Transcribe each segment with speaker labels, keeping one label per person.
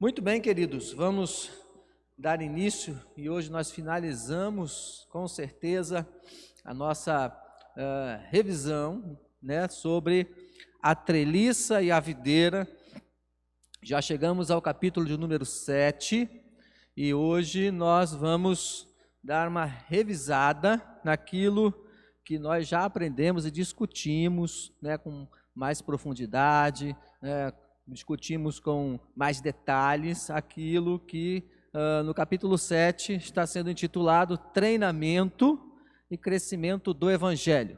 Speaker 1: Muito bem, queridos, vamos dar início e hoje nós finalizamos, com certeza, a nossa revisão, sobre a treliça e a videira. Já chegamos ao capítulo de número 7 e hoje nós vamos dar uma revisada naquilo que nós já aprendemos e discutimos, com mais profundidade, discutimos com mais detalhes aquilo que no capítulo 7 está sendo intitulado Treinamento e Crescimento do Evangelho.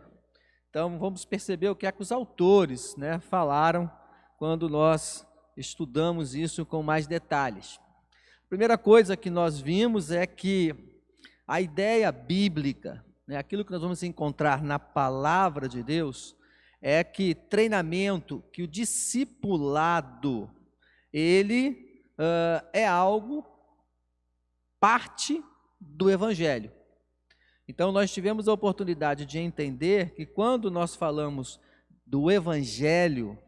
Speaker 1: Então vamos perceber o que é que os autores falaram quando nós estudamos isso com mais detalhes. A primeira coisa que nós vimos é que a ideia bíblica, aquilo que nós vamos encontrar na palavra de Deus, é que treinamento, que o discipulado, ele é algo, parte do Evangelho. Então nós tivemos a oportunidade de entender que quando nós falamos do Evangelho,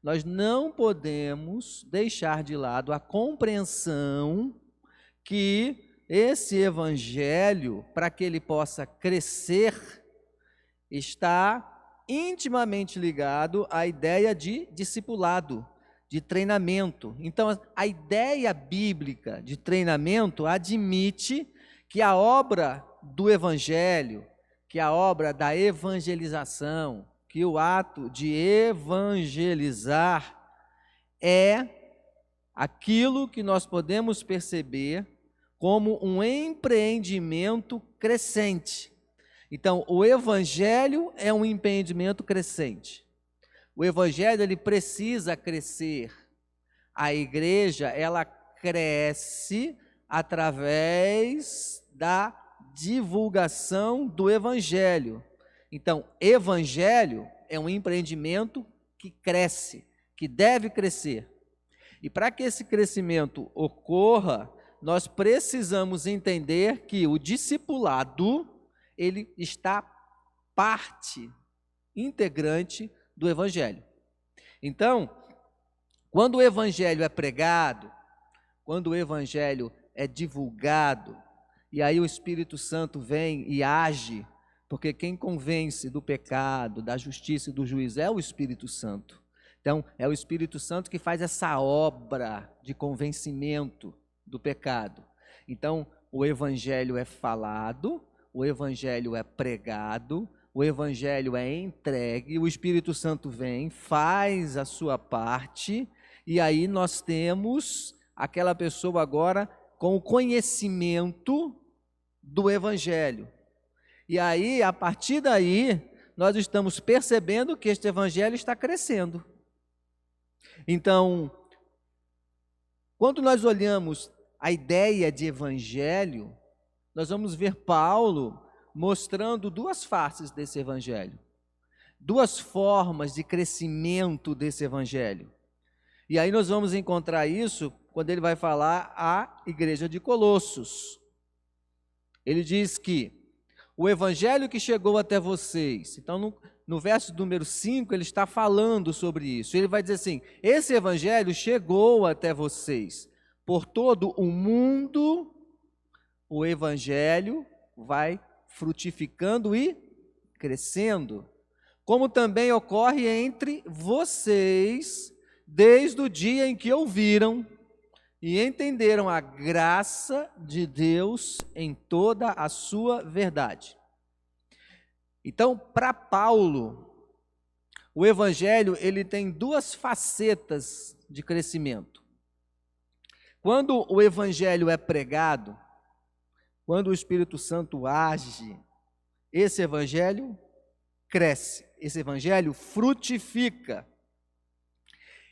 Speaker 1: nós não podemos deixar de lado a compreensão que esse Evangelho, para que ele possa crescer, está intimamente ligado à ideia de discipulado, de treinamento. Então, a ideia bíblica de treinamento admite que a obra do Evangelho, que a obra da evangelização, que o ato de evangelizar é aquilo que nós podemos perceber como um empreendimento crescente. Então, o Evangelho é um empreendimento crescente. O Evangelho, ele precisa crescer. A igreja, ela cresce através da divulgação do Evangelho. Então, Evangelho é um empreendimento que cresce, que deve crescer. E para que esse crescimento ocorra, nós precisamos entender que o discipulado, ele está parte integrante do Evangelho. Então, quando o Evangelho é pregado, quando o Evangelho é divulgado, e aí o Espírito Santo vem e age, porque quem convence do pecado, da justiça e do juízo é o Espírito Santo. Então, é o Espírito Santo que faz essa obra de convencimento do pecado. Então, o Evangelho é falado, o Evangelho é pregado, o Evangelho é entregue, o Espírito Santo vem, faz a sua parte, e aí nós temos aquela pessoa agora com o conhecimento do Evangelho. E aí, a partir daí, nós estamos percebendo que este Evangelho está crescendo. Então, quando nós olhamos a ideia de Evangelho, nós vamos ver Paulo mostrando duas faces desse Evangelho, duas formas de crescimento desse Evangelho. E aí nós vamos encontrar isso quando ele vai falar à igreja de Colossos. Ele diz que o Evangelho que chegou até vocês, então no verso número 5 ele está falando sobre isso. Ele vai dizer assim: esse Evangelho chegou até vocês. Por todo o mundo, o Evangelho vai frutificando e crescendo, como também ocorre entre vocês, desde o dia em que ouviram e entenderam a graça de Deus em toda a sua verdade. Então, para Paulo, o Evangelho ele tem duas facetas de crescimento. Quando o Evangelho é pregado, quando o Espírito Santo age, esse Evangelho cresce, esse Evangelho frutifica.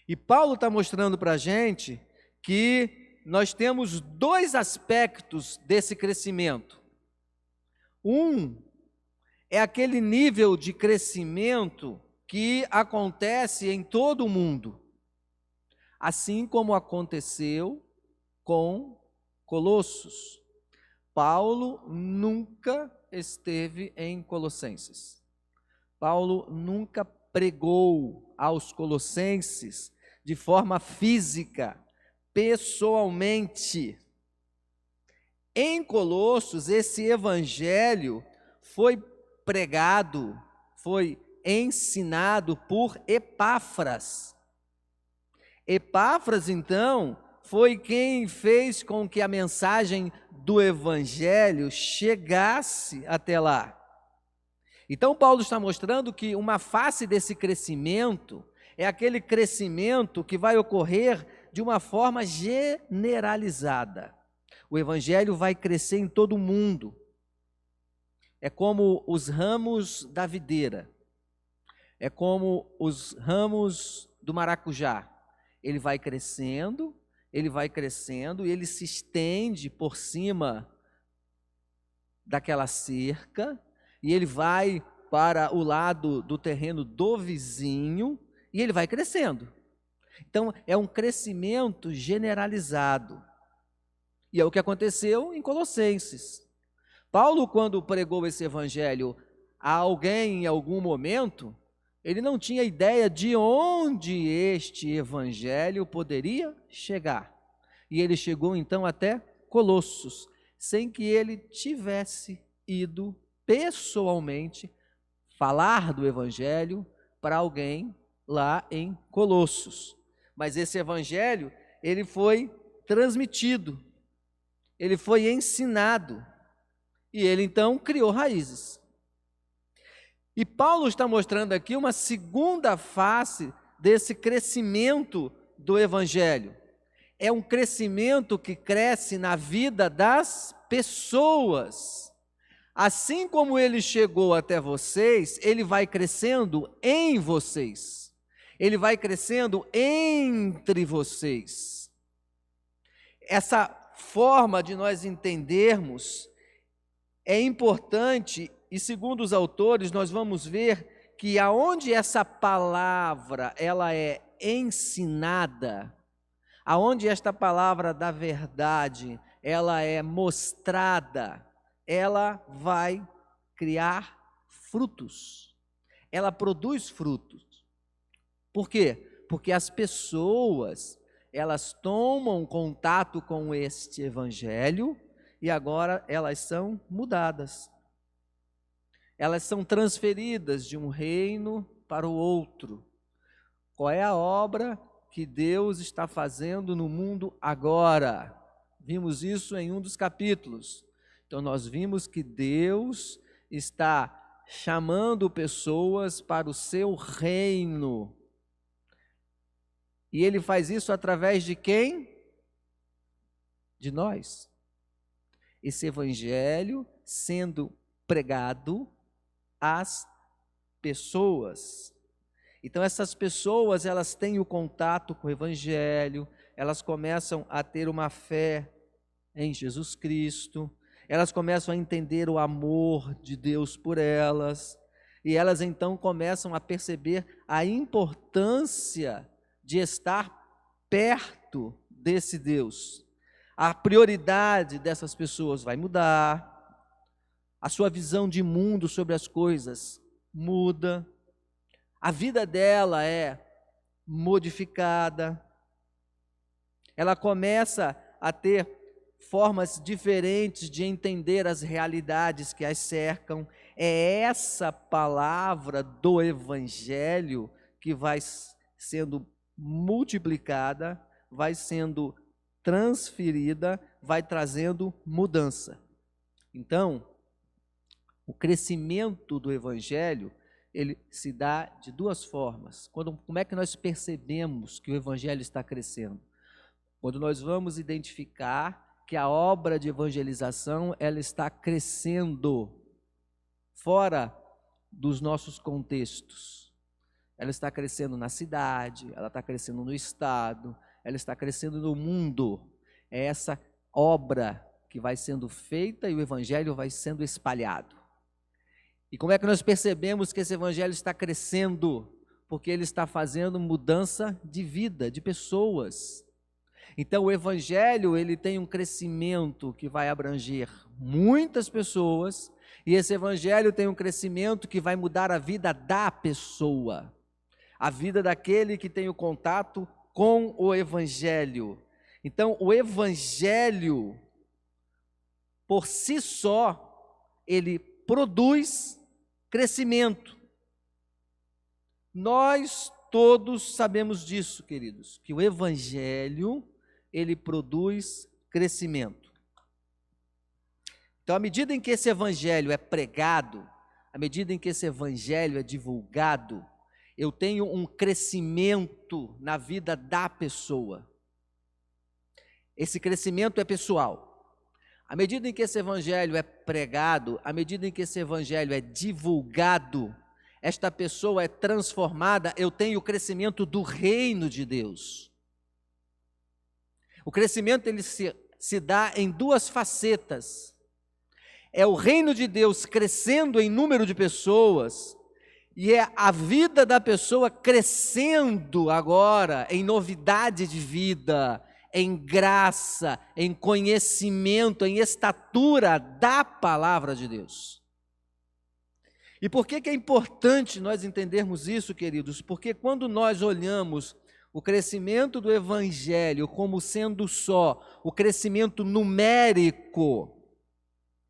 Speaker 1: E Paulo está mostrando para a gente que nós temos dois aspectos desse crescimento. Um é aquele nível de crescimento que acontece em todo o mundo, assim como aconteceu com Colossos. Paulo nunca esteve em Colossenses. Paulo nunca pregou aos colossenses de forma física, pessoalmente. Em Colossos, esse evangelho foi pregado, foi ensinado por Epáfras. Epáfras, então, foi quem fez com que a mensagem do evangelho chegasse até lá. Então, Paulo está mostrando que uma face desse crescimento é aquele crescimento que vai ocorrer de uma forma generalizada. O evangelho vai crescer em todo o mundo. É como os ramos da videira. É como os ramos do maracujá. Ele vai crescendo e ele se estende por cima daquela cerca e ele vai para o lado do terreno do vizinho e ele vai crescendo. Então, é um crescimento generalizado. E é o que aconteceu em Colossenses. Paulo, quando pregou esse evangelho a alguém em algum momento, ele não tinha ideia de onde este evangelho poderia chegar. E ele chegou então até Colossos, sem que ele tivesse ido pessoalmente falar do evangelho para alguém lá em Colossos. Mas esse evangelho, ele foi transmitido, ele foi ensinado, e ele então criou raízes. E Paulo está mostrando aqui uma segunda face desse crescimento do evangelho. É um crescimento que cresce na vida das pessoas. Assim como ele chegou até vocês, ele vai crescendo em vocês. Ele vai crescendo entre vocês. Essa forma de nós entendermos é importante e, segundo os autores, nós vamos ver que aonde essa palavra ela é ensinada, aonde esta palavra da verdade ela é mostrada, ela vai criar frutos. Ela produz frutos. Por quê? Porque as pessoas, elas tomam contato com este evangelho e agora elas são mudadas. Elas são transferidas de um reino para o outro. Qual é a obra que Deus está fazendo no mundo agora? Vimos isso em um dos capítulos. Então nós vimos que Deus está chamando pessoas para o seu reino. E Ele faz isso através de quem? De nós. Esse evangelho sendo pregado às pessoas. Então essas pessoas, elas têm o contato com o evangelho, elas começam a ter uma fé em Jesus Cristo, elas começam a entender o amor de Deus por elas, e elas então começam a perceber a importância de estar perto desse Deus. A prioridade dessas pessoas vai mudar, a sua visão de mundo sobre as coisas muda, a vida dela é modificada, ela começa a ter formas diferentes de entender as realidades que as cercam. É essa palavra do evangelho que vai sendo multiplicada, vai sendo transferida, vai trazendo mudança. Então, o crescimento do evangelho, ele se dá de duas formas. Como é que nós percebemos que o evangelho está crescendo? Quando nós vamos identificar que a obra de evangelização, ela está crescendo fora dos nossos contextos. Ela está crescendo na cidade, ela está crescendo no estado, ela está crescendo no mundo. É essa obra que vai sendo feita e o evangelho vai sendo espalhado. E como é que nós percebemos que esse evangelho está crescendo? Porque ele está fazendo mudança de vida, de pessoas. Então o evangelho, ele tem um crescimento que vai abranger muitas pessoas, e esse evangelho tem um crescimento que vai mudar a vida da pessoa, a vida daquele que tem o contato com o evangelho. Então, o evangelho, por si só, ele produz crescimento. Nós todos sabemos disso, queridos, que o evangelho, ele produz crescimento. Então, à medida em que esse evangelho é pregado, à medida em que esse evangelho é divulgado, eu tenho um crescimento na vida da pessoa. Esse crescimento é pessoal. À medida em que esse evangelho é pregado, à medida em que esse evangelho é divulgado, esta pessoa é transformada, eu tenho o crescimento do reino de Deus. O crescimento ele se dá em duas facetas. É o reino de Deus crescendo em número de pessoas, e é a vida da pessoa crescendo agora em novidade de vida, em graça, em conhecimento, em estatura da palavra de Deus. E por que é importante nós entendermos isso, queridos? Porque quando nós olhamos o crescimento do evangelho como sendo só o crescimento numérico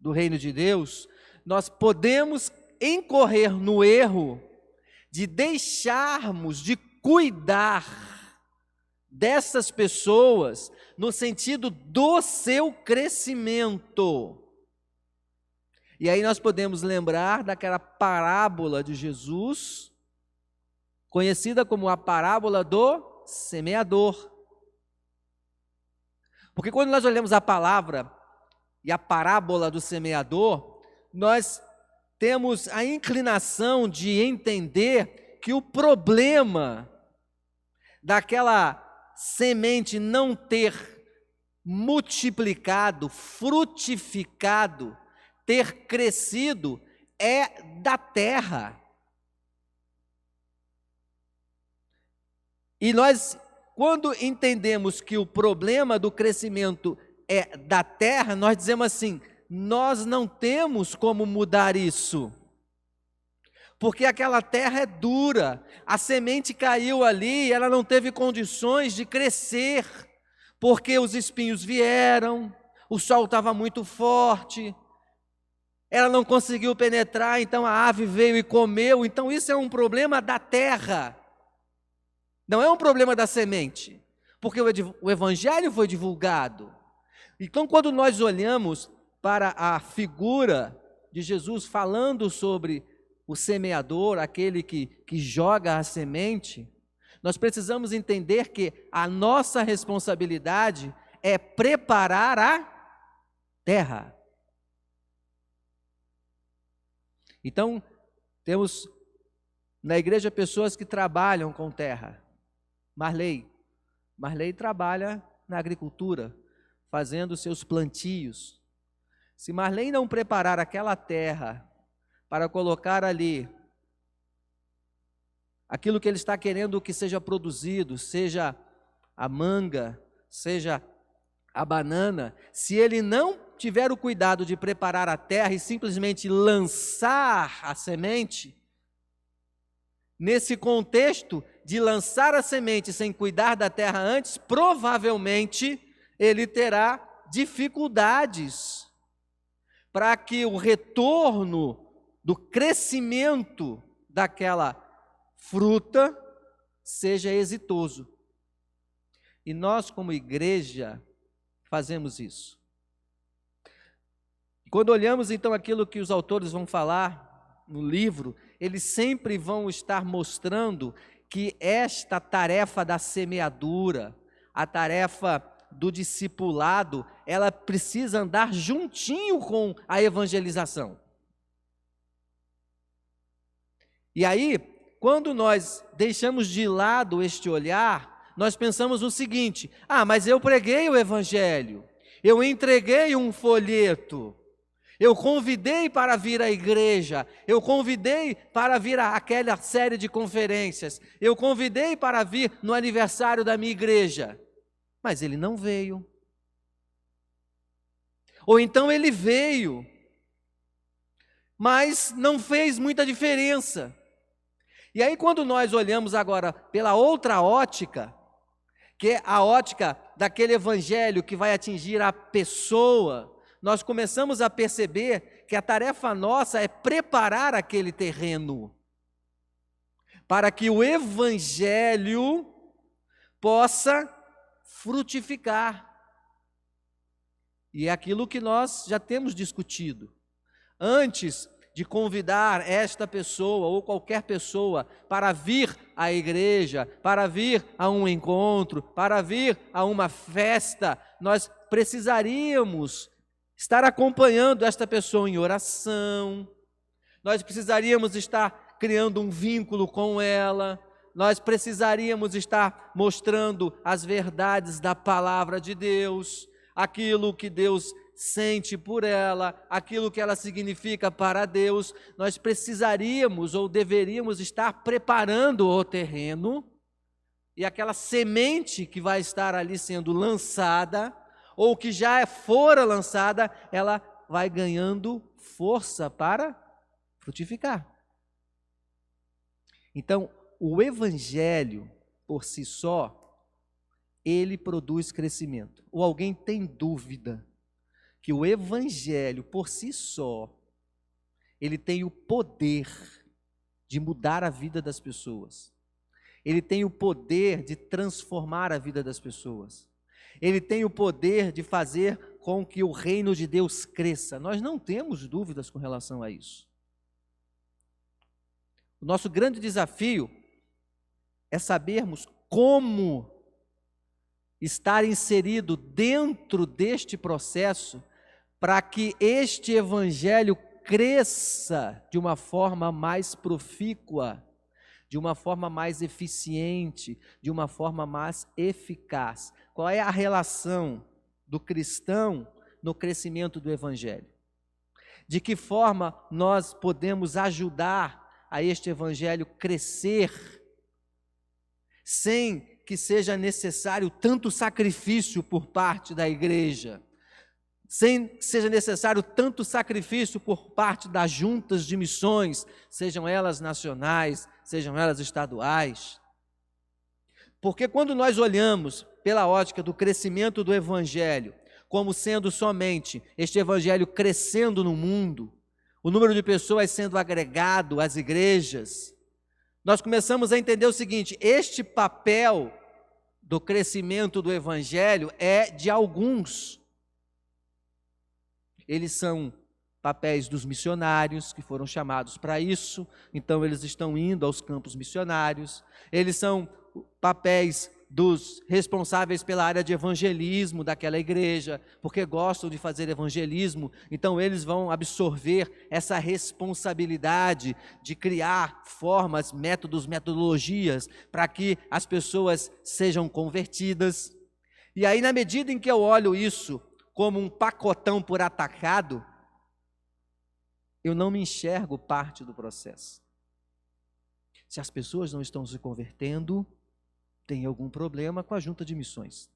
Speaker 1: do reino de Deus, nós podemos incorrer no erro de deixarmos de cuidar dessas pessoas no sentido do seu crescimento. E aí nós podemos lembrar daquela parábola de Jesus, conhecida como a parábola do semeador. Porque quando nós olhamos a palavra e a parábola do semeador, nós temos a inclinação de entender que o problema daquela semente não ter multiplicado, frutificado, ter crescido, é da terra. E nós, quando entendemos que o problema do crescimento é da terra, nós dizemos assim, nós não temos como mudar isso, porque aquela terra é dura, a semente caiu ali, ela não teve condições de crescer, porque os espinhos vieram, o sol estava muito forte, ela não conseguiu penetrar, então a ave veio e comeu. Então isso é um problema da terra, não é um problema da semente, porque o evangelho foi divulgado. Então quando nós olhamos para a figura de Jesus falando sobre o semeador, aquele que joga a semente, nós precisamos entender que a nossa responsabilidade é preparar a terra. Então, temos na igreja pessoas que trabalham com terra. Marley trabalha na agricultura, fazendo seus plantios. Se Marley não preparar aquela terra para colocar ali aquilo que ele está querendo que seja produzido, seja a manga, seja a banana, se ele não tiver o cuidado de preparar a terra e simplesmente lançar a semente, nesse contexto de lançar a semente sem cuidar da terra antes, provavelmente ele terá dificuldades para que o retorno do crescimento daquela fruta seja exitoso. E nós, como igreja, fazemos isso. Quando olhamos então aquilo que os autores vão falar no livro, eles sempre vão estar mostrando que esta tarefa da semeadura, a tarefa do discipulado, ela precisa andar juntinho com a evangelização. E aí, quando nós deixamos de lado este olhar, nós pensamos o seguinte: mas eu preguei o evangelho, eu entreguei um folheto, eu convidei para vir à igreja, eu convidei para vir àquela série de conferências, eu convidei para vir no aniversário da minha igreja, mas ele não veio. Ou então ele veio, mas não fez muita diferença. E aí quando nós olhamos agora pela outra ótica, que é a ótica daquele evangelho que vai atingir a pessoa, nós começamos a perceber que a tarefa nossa é preparar aquele terreno para que o evangelho possa frutificar. E é aquilo que nós já temos discutido. Antes de convidar esta pessoa ou qualquer pessoa para vir à igreja, para vir a um encontro, para vir a uma festa, nós precisaríamos estar acompanhando esta pessoa em oração, nós precisaríamos estar criando um vínculo com ela, nós precisaríamos estar mostrando as verdades da palavra de Deus, aquilo que Deus sente por ela, aquilo que ela significa para Deus. Nós precisaríamos ou deveríamos estar preparando o terreno, e aquela semente que vai estar ali sendo lançada, ou que já fora lançada, ela vai ganhando força para frutificar. Então, o evangelho por si só, ele produz crescimento. Ou alguém tem dúvida que o evangelho por si só, ele tem o poder de mudar a vida das pessoas. Ele tem o poder de transformar a vida das pessoas. Ele tem o poder de fazer com que o reino de Deus cresça. Nós não temos dúvidas com relação a isso. O nosso grande desafio é sabermos como estar inserido dentro deste processo para que este evangelho cresça de uma forma mais profícua, de uma forma mais eficiente, de uma forma mais eficaz. Qual é a relação do cristão no crescimento do evangelho? De que forma nós podemos ajudar a este evangelho crescer sem que seja necessário tanto sacrifício por parte da igreja, sem que seja necessário tanto sacrifício por parte das juntas de missões, sejam elas nacionais, sejam elas estaduais. Porque quando nós olhamos pela ótica do crescimento do evangelho, como sendo somente este evangelho crescendo no mundo, o número de pessoas sendo agregado às igrejas, nós começamos a entender o seguinte: este papel do crescimento do evangelho é de alguns. Eles são papéis dos missionários que foram chamados para isso, então eles estão indo aos campos missionários. Eles são papéis dos responsáveis pela área de evangelismo daquela igreja, porque gostam de fazer evangelismo, então eles vão absorver essa responsabilidade de criar formas, métodos, metodologias para que as pessoas sejam convertidas. E aí, na medida em que eu olho isso como um pacotão por atacado, eu não me enxergo parte do processo. Se as pessoas não estão se convertendo, tem algum problema com a junta de missões.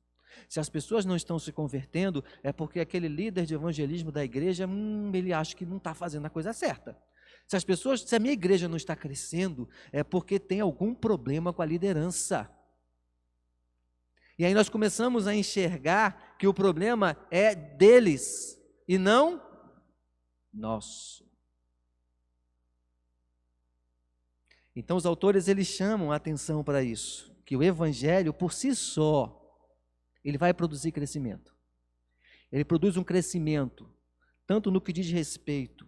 Speaker 1: Se as pessoas não estão se convertendo, é porque aquele líder de evangelismo da igreja, ele acha que não está fazendo a coisa certa. Se a minha igreja não está crescendo, é porque tem algum problema com a liderança. E aí nós começamos a enxergar que o problema é deles e não nosso. Então os autores, eles chamam a atenção para isso, que o evangelho por si só, ele vai produzir crescimento. Ele produz um crescimento, tanto no que diz respeito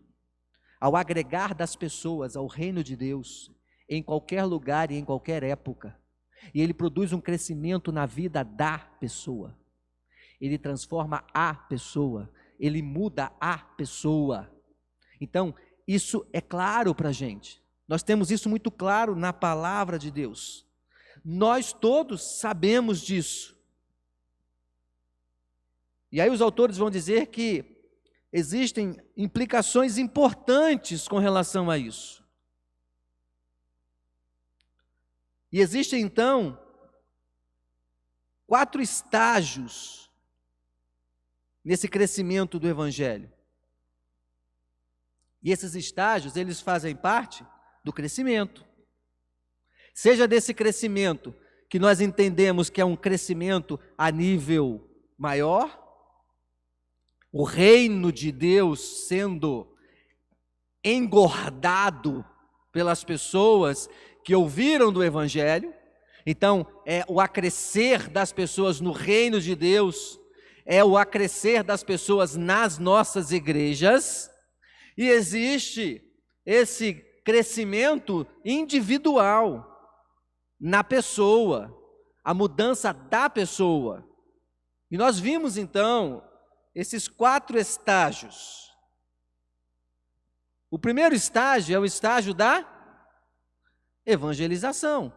Speaker 1: ao agregar das pessoas ao reino de Deus, em qualquer lugar e em qualquer época. E ele produz um crescimento na vida da pessoa. Ele transforma a pessoa, ele muda a pessoa. Então, isso é claro para a gente. Nós temos isso muito claro na palavra de Deus. Nós todos sabemos disso. E aí os autores vão dizer que existem implicações importantes com relação a isso. E existem então 4 estágios nesse crescimento do evangelho. E esses estágios, eles fazem parte do crescimento. Seja desse crescimento que nós entendemos que é um crescimento a nível maior, o reino de Deus sendo engordado pelas pessoas que ouviram do Evangelho. Então, é o acrescer das pessoas no reino de Deus, é o acrescer das pessoas nas nossas igrejas, e existe esse crescimento individual na pessoa, a mudança da pessoa. E nós vimos então esses 4 estágios. O primeiro estágio é o estágio da evangelização.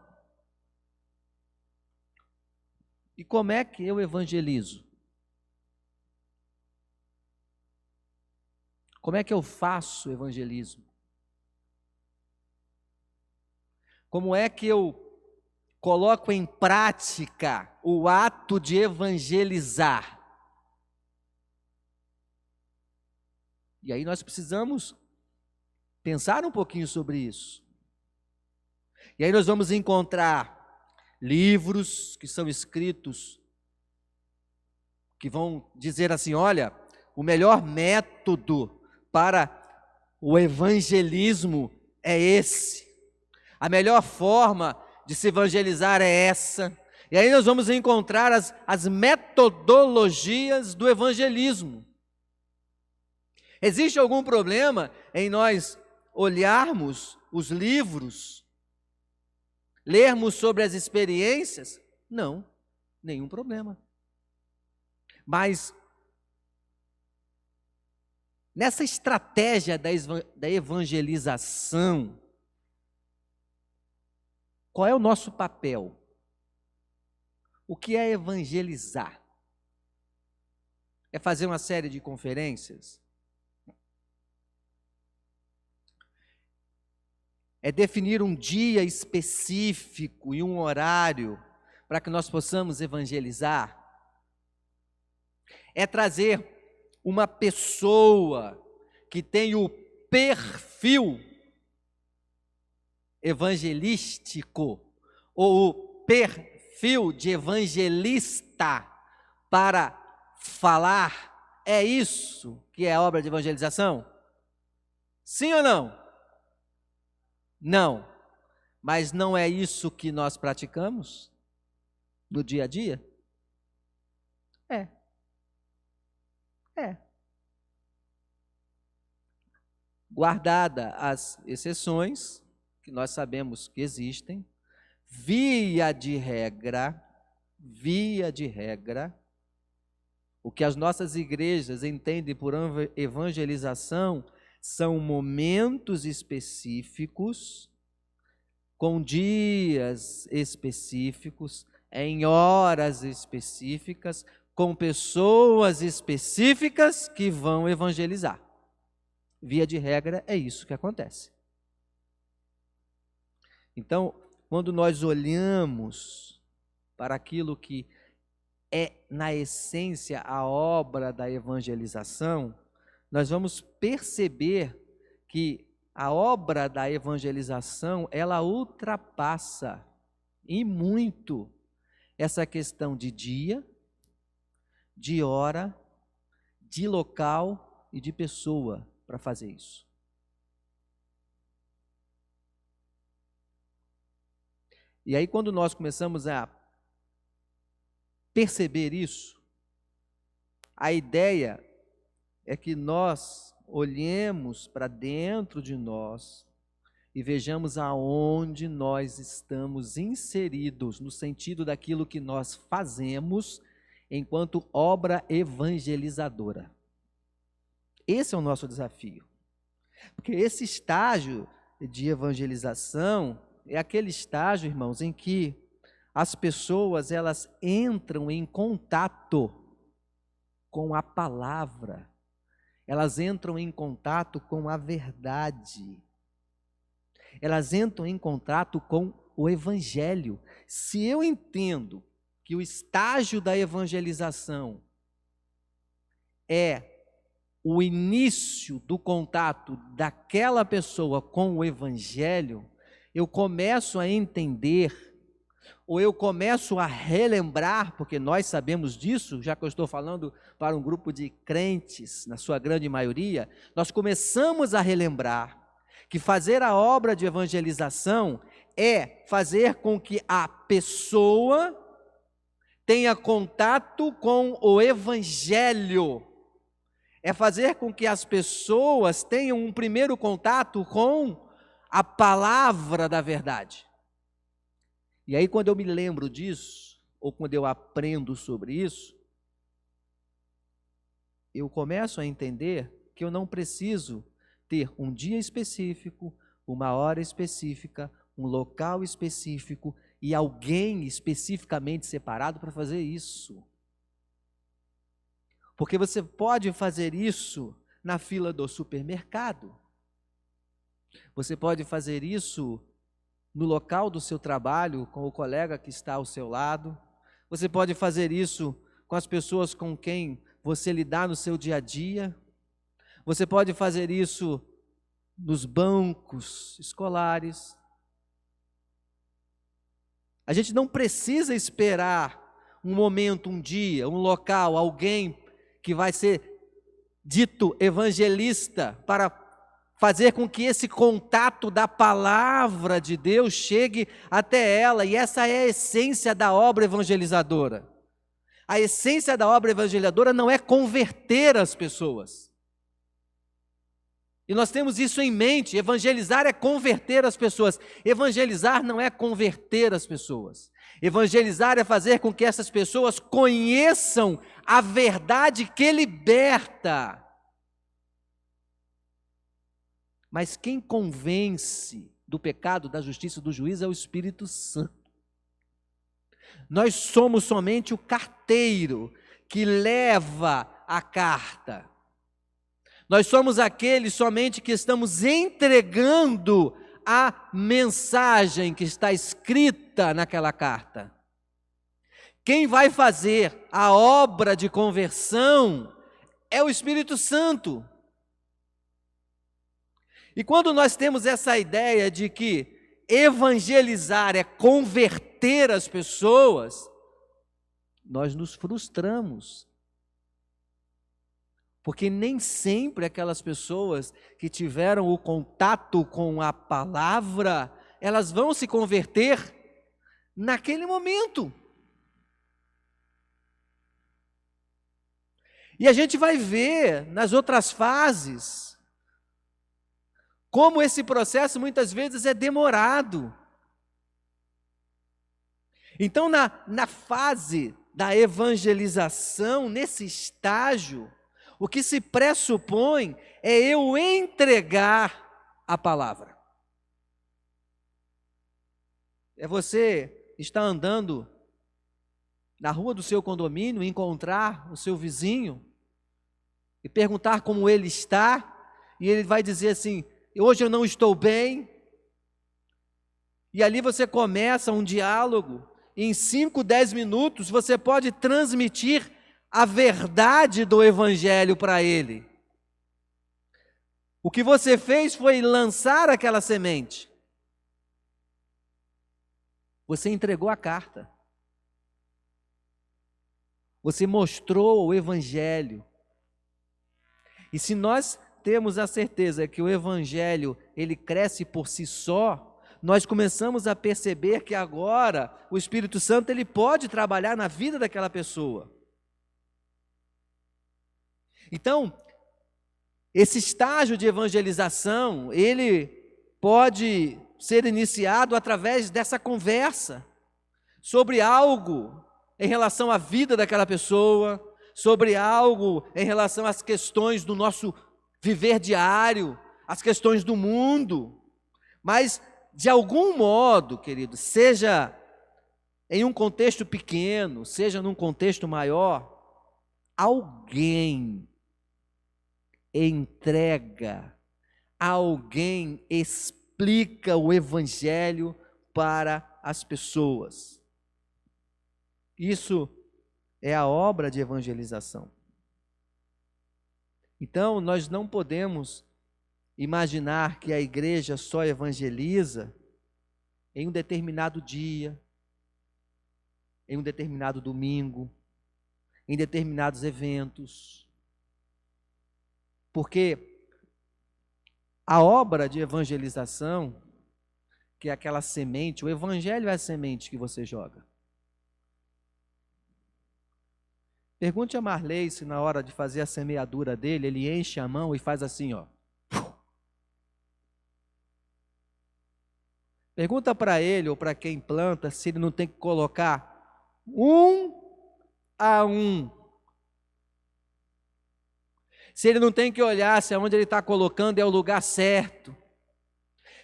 Speaker 1: E como é que eu evangelizo? Como é que eu faço evangelismo? Como é que eu coloco em prática o ato de evangelizar? E aí nós precisamos pensar um pouquinho sobre isso. E aí nós vamos encontrar livros que são escritos, que vão dizer assim, olha, o melhor método para o evangelismo é esse. A melhor forma de se evangelizar é essa. E aí nós vamos encontrar as metodologias do evangelismo. Existe algum problema em nós olharmos os livros, lermos sobre as experiências? Não, nenhum problema. Mas nessa estratégia da evangelização, qual é o nosso papel? O que é evangelizar? É fazer uma série de conferências? É definir um dia específico e um horário para que nós possamos evangelizar? É trazer uma pessoa que tem o perfil evangelístico ou o perfil de evangelista para falar? É isso que é a obra de evangelização? Sim ou não? Não. Mas não é isso que nós praticamos no dia a dia? É. Guardada as exceções, que nós sabemos que existem, via de regra, o que as nossas igrejas entendem por evangelização são momentos específicos, com dias específicos, em horas específicas, com pessoas específicas que vão evangelizar. Via de regra, é isso que acontece. Então, quando nós olhamos para aquilo que é, na essência, a obra da evangelização, nós vamos perceber que a obra da evangelização, ela ultrapassa, e muito, essa questão de dia, de hora, de local e de pessoa para fazer isso. E aí, quando nós começamos a perceber isso, a ideia é que nós olhemos para dentro de nós e vejamos aonde nós estamos inseridos, no sentido daquilo que nós fazemos enquanto obra evangelizadora. Esse é o nosso desafio. Porque esse estágio de evangelização é aquele estágio, irmãos, em que as pessoas elas entram em contato com a palavra. Elas entram em contato com a verdade. Elas entram em contato com o evangelho. Se eu entendo que o estágio da evangelização é o início do contato daquela pessoa com o evangelho, eu começo a entender ou eu começo a relembrar, porque nós sabemos disso, já que eu estou falando para um grupo de crentes, na sua grande maioria, nós começamos a relembrar que fazer a obra de evangelização é fazer com que a pessoa tenha contato com o Evangelho, é fazer com que as pessoas tenham um primeiro contato com a palavra da verdade. E aí, quando eu me lembro disso, ou quando eu aprendo sobre isso, eu começo a entender que eu não preciso ter um dia específico, uma hora específica, um local específico e alguém especificamente separado para fazer isso. Porque você pode fazer isso na fila do supermercado. Você pode fazer isso no local do seu trabalho, com o colega que está ao seu lado. Você pode fazer isso com as pessoas com quem você lidar no seu dia a dia. Você pode fazer isso nos bancos escolares. A gente não precisa esperar um momento, um dia, um local, alguém que vai ser dito evangelista para fazer com que esse contato da palavra de Deus chegue até ela, e essa é a essência da obra evangelizadora. A essência da obra evangelizadora não é converter as pessoas. E nós temos isso em mente, evangelizar é converter as pessoas. Evangelizar não é converter as pessoas. Evangelizar é fazer com que essas pessoas conheçam a verdade que liberta. Mas quem convence do pecado, da justiça e do juízo é o Espírito Santo. Nós somos somente o carteiro que leva a carta. Nós somos aqueles somente que estamos entregando a mensagem que está escrita naquela carta. Quem vai fazer a obra de conversão é o Espírito Santo. E quando nós temos essa ideia de que evangelizar é converter as pessoas, nós nos frustramos. Porque nem sempre aquelas pessoas que tiveram o contato com a palavra, elas vão se converter naquele momento. E a gente vai ver nas outras fases como esse processo muitas vezes é demorado. Então, na fase da evangelização, nesse estágio, o que se pressupõe é eu entregar a palavra. É você estar andando na rua do seu condomínio, encontrar o seu vizinho e perguntar como ele está, e ele vai dizer assim: hoje eu não estou bem. E ali você começa um diálogo, e em 5, 10 minutos você pode transmitir a verdade do Evangelho para ele. O que você fez foi lançar aquela semente. Você entregou a carta. Você mostrou o Evangelho. E se nós temos a certeza que o Evangelho, ele cresce por si só, nós começamos a perceber que agora o Espírito Santo ele pode trabalhar na vida daquela pessoa. Então, esse estágio de evangelização, ele pode ser iniciado através dessa conversa sobre algo em relação à vida daquela pessoa, sobre algo em relação às questões do nosso viver diário, as questões do mundo. Mas, de algum modo, querido, seja em um contexto pequeno, seja num contexto maior, alguém entrega, alguém explica o Evangelho para as pessoas. Isso é a obra de evangelização. Então, nós não podemos imaginar que a igreja só evangeliza em um determinado dia, em um determinado domingo, em determinados eventos. Porque a obra de evangelização, que é aquela semente, o evangelho é a semente que você joga. Pergunte a Marley se na hora de fazer a semeadura dele, ele enche a mão e faz assim, ó. Pergunta para ele ou para quem planta se ele não tem que colocar um a um. Se ele não tem que olhar se aonde ele está colocando é o lugar certo.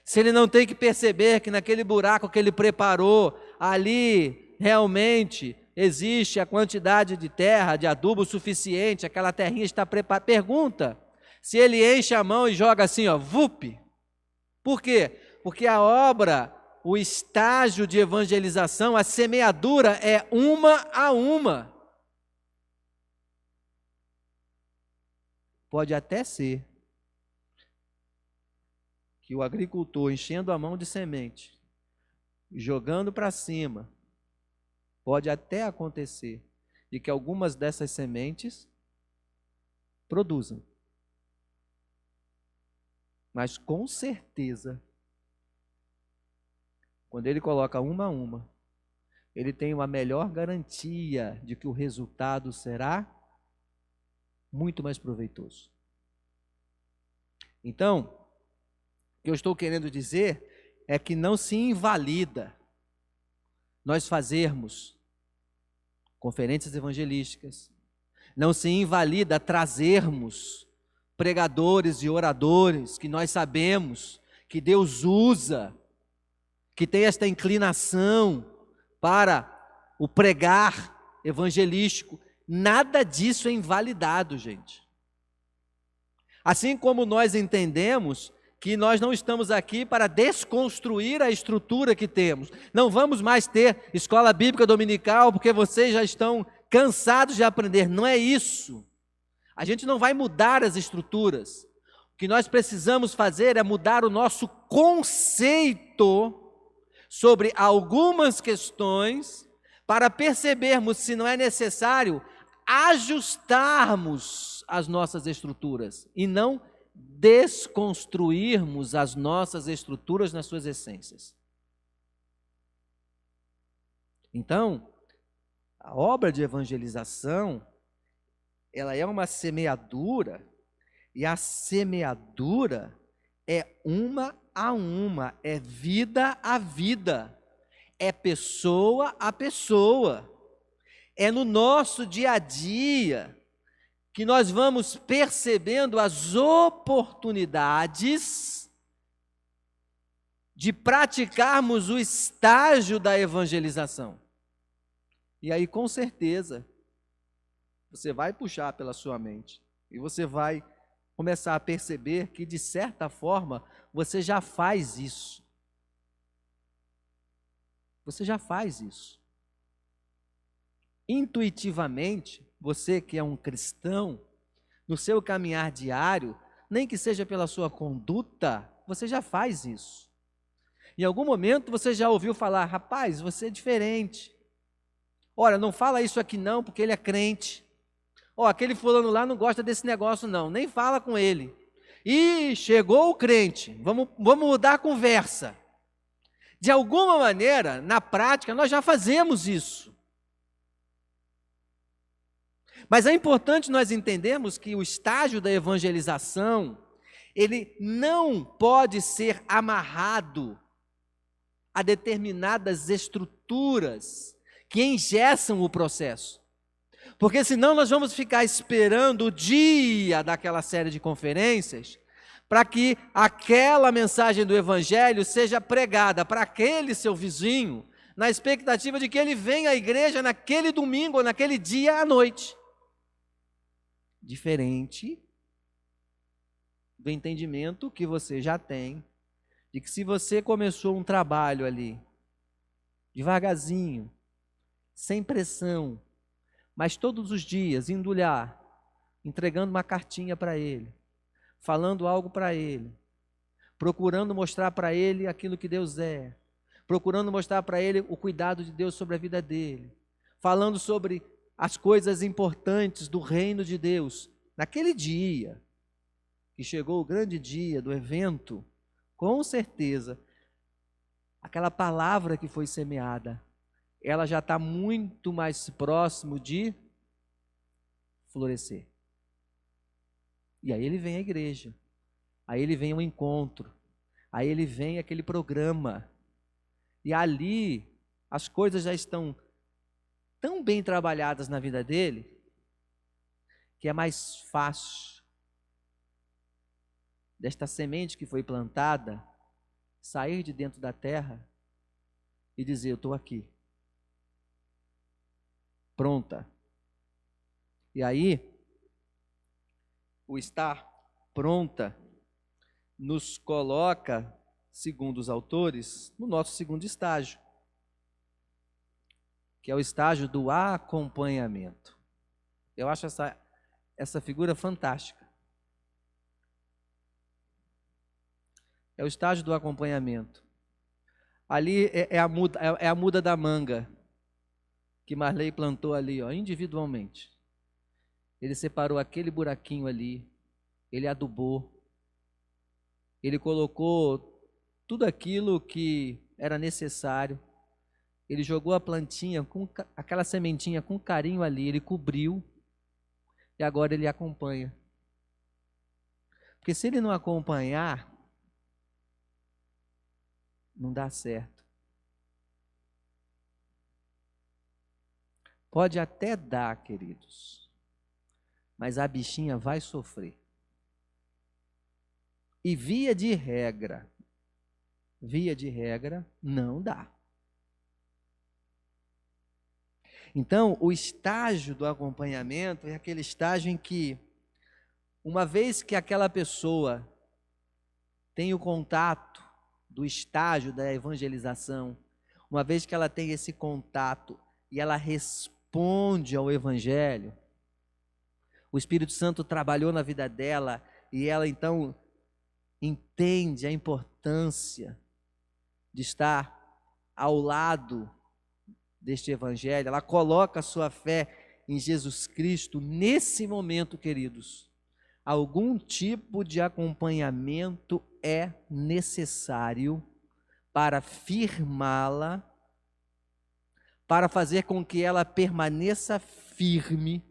Speaker 1: Se ele não tem que perceber que naquele buraco que ele preparou, ali realmente existe a quantidade de terra, de adubo suficiente, aquela terrinha está preparada. Pergunta se ele enche a mão e joga assim, ó, vup. Por quê? Porque a obra, o estágio de evangelização, a semeadura é uma a uma. Pode até ser que o agricultor enchendo a mão de semente, jogando para cima, pode até acontecer de que algumas dessas sementes produzam. Mas com certeza, quando ele coloca uma a uma, ele tem uma melhor garantia de que o resultado será muito mais proveitoso. Então, o que eu estou querendo dizer é que não se invalida nós fazermos conferências evangelísticas, não se invalida trazermos pregadores e oradores que nós sabemos que Deus usa, que tem esta inclinação para o pregar evangelístico. Nada disso é invalidado, gente. Assim como nós entendemos que nós não estamos aqui para desconstruir a estrutura que temos. Não vamos mais ter escola bíblica dominical porque vocês já estão cansados de aprender. Não é isso. A gente não vai mudar as estruturas. O que nós precisamos fazer é mudar o nosso conceito sobre algumas questões para percebermos se não é necessário ajustarmos as nossas estruturas e não desconstruirmos as nossas estruturas nas suas essências. Então, a obra de evangelização, ela é uma semeadura, e a semeadura é uma a uma, é vida a vida, é pessoa a pessoa, é no nosso dia a dia que nós vamos percebendo as oportunidades de praticarmos o estágio da evangelização. E aí, com certeza, você vai puxar pela sua mente e você vai começar a perceber que, de certa forma, você já faz isso. Você já faz isso. Intuitivamente, você que é um cristão, no seu caminhar diário, nem que seja pela sua conduta, você já faz isso. Em algum momento você já ouviu falar, rapaz, você é diferente. Olha, não fala isso aqui não, porque ele é crente. Ó, aquele fulano lá não gosta desse negócio não, nem fala com ele. Ih, chegou o crente, vamos mudar a conversa. De alguma maneira, na prática, nós já fazemos isso. Mas é importante nós entendermos que o estágio da evangelização, ele não pode ser amarrado a determinadas estruturas que engessam o processo. Porque senão nós vamos ficar esperando o dia daquela série de conferências para que aquela mensagem do evangelho seja pregada para aquele seu vizinho, na expectativa de que ele venha à igreja naquele domingo ou naquele dia à noite. Diferente do entendimento que você já tem, de que se você começou um trabalho ali, devagarzinho, sem pressão, mas todos os dias indo lá, entregando uma cartinha para ele, falando algo para ele, procurando mostrar para ele aquilo que Deus é, procurando mostrar para ele o cuidado de Deus sobre a vida dele, falando sobre as coisas importantes do reino de Deus. Naquele dia, que chegou o grande dia do evento, com certeza, aquela palavra que foi semeada, ela já está muito mais próximo de florescer. E aí ele vem à igreja, aí ele vem ao encontro, aí ele vem aquele programa, e ali as coisas já estão tão bem trabalhadas na vida dele, que é mais fácil desta semente que foi plantada sair de dentro da terra e dizer: eu estou aqui, pronta. E aí, o estar pronta nos coloca, segundo os autores, no nosso segundo estágio, que é o estágio do acompanhamento. Eu acho essa figura fantástica. É o estágio do acompanhamento. Ali é a muda da manga que Marley plantou ali, ó, individualmente. Ele separou aquele buraquinho ali, ele adubou, ele colocou tudo aquilo que era necessário, ele jogou a plantinha, aquela sementinha com carinho ali, ele cobriu, e agora ele acompanha. Porque se ele não acompanhar, não dá certo. Pode até dar, queridos, mas a bichinha vai sofrer. E via de regra, não dá. Então, o estágio do acompanhamento é aquele estágio em que, uma vez que aquela pessoa tem o contato do estágio da evangelização, uma vez que ela tem esse contato e ela responde ao Evangelho, o Espírito Santo trabalhou na vida dela e ela então entende a importância de estar ao lado deste Evangelho, ela coloca a sua fé em Jesus Cristo. Nesse momento, queridos, algum tipo de acompanhamento é necessário para firmá-la, para fazer com que ela permaneça firme,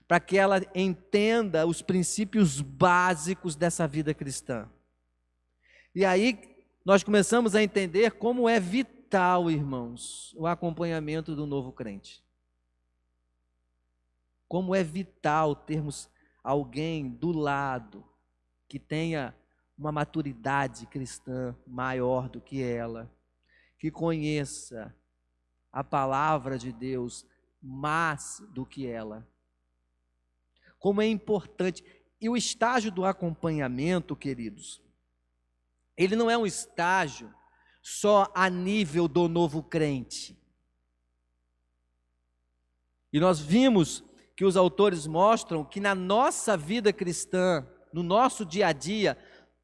Speaker 1: para que ela entenda os princípios básicos dessa vida cristã. E aí nós começamos a entender como é vital, irmãos, o acompanhamento do novo crente. Como é vital termos alguém do lado que tenha uma maturidade cristã maior do que ela, que conheça a palavra de Deus mais do que ela. Como é importante. E o estágio do acompanhamento, queridos, ele não é um estágio só a nível do novo crente. E nós vimos que os autores mostram que na nossa vida cristã, no nosso dia a dia,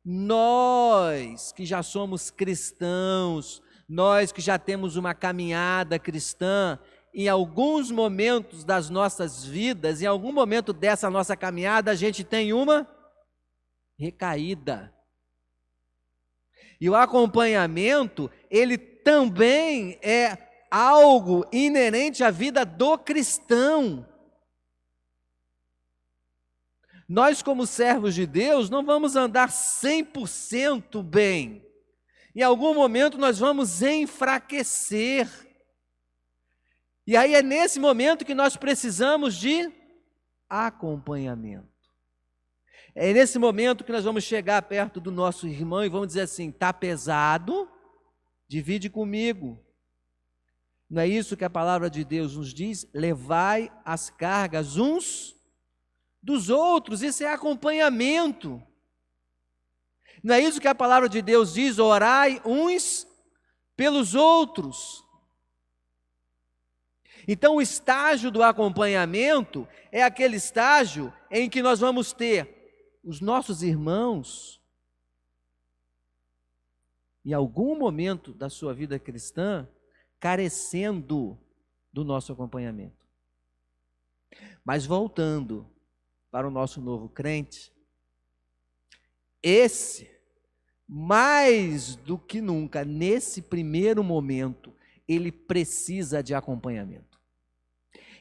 Speaker 1: nós que já somos cristãos, nós que já temos uma caminhada cristã, em alguns momentos das nossas vidas, em algum momento dessa nossa caminhada, a gente tem uma recaída. E o acompanhamento, ele também é algo inerente à vida do cristão. Nós, como servos de Deus, não vamos andar 100% bem. Em algum momento nós vamos enfraquecer. E aí é nesse momento que nós precisamos de acompanhamento. É nesse momento que nós vamos chegar perto do nosso irmão e vamos dizer assim: está pesado? Divide comigo. Não é isso que a palavra de Deus nos diz? Levai as cargas uns dos outros. Isso é acompanhamento. Não é isso que a palavra de Deus diz? Orai uns pelos outros. Então, o estágio do acompanhamento é aquele estágio em que nós vamos ter os nossos irmãos, em algum momento da sua vida cristã, carecendo do nosso acompanhamento. Mas voltando para o nosso novo crente, esse, mais do que nunca, nesse primeiro momento, ele precisa de acompanhamento.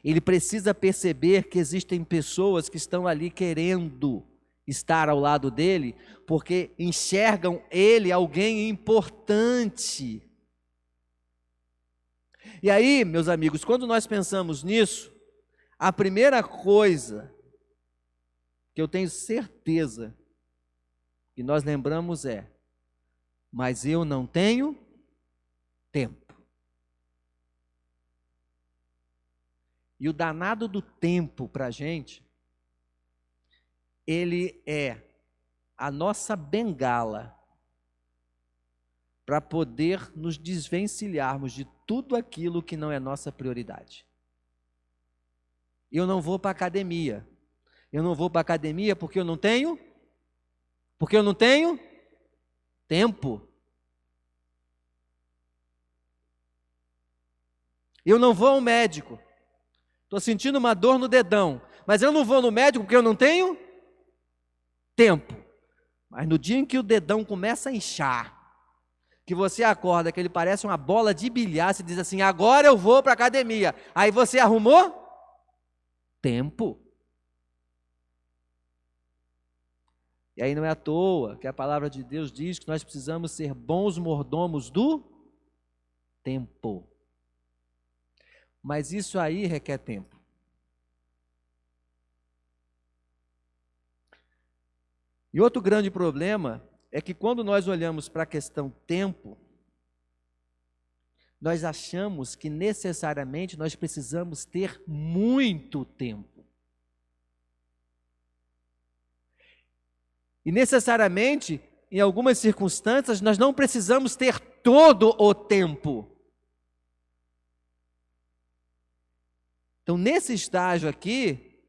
Speaker 1: Ele precisa perceber que existem pessoas que estão ali querendo estar ao lado dele, porque enxergam ele alguém importante. E aí, meus amigos, quando nós pensamos nisso, a primeira coisa que eu tenho certeza que nós lembramos é: mas eu não tenho tempo. E o danado do tempo para a gente, ele é a nossa bengala para poder nos desvencilharmos de tudo aquilo que não é nossa prioridade. Eu não vou para a academia. Eu não vou para a academia porque eu não tenho tempo. Eu não vou ao médico. Estou sentindo uma dor no dedão, mas eu não vou no médico porque eu não tenho tempo. Mas no dia em que o dedão começa a inchar, que você acorda, que ele parece uma bola de bilhar, você diz assim: agora eu vou para a academia. Aí você arrumou tempo. E aí não é à toa que a palavra de Deus diz que nós precisamos ser bons mordomos do tempo. Mas isso aí requer tempo. E outro grande problema é que quando nós olhamos para a questão tempo, nós achamos que necessariamente nós precisamos ter muito tempo. E necessariamente, em algumas circunstâncias, nós não precisamos ter todo o tempo. Então, nesse estágio aqui,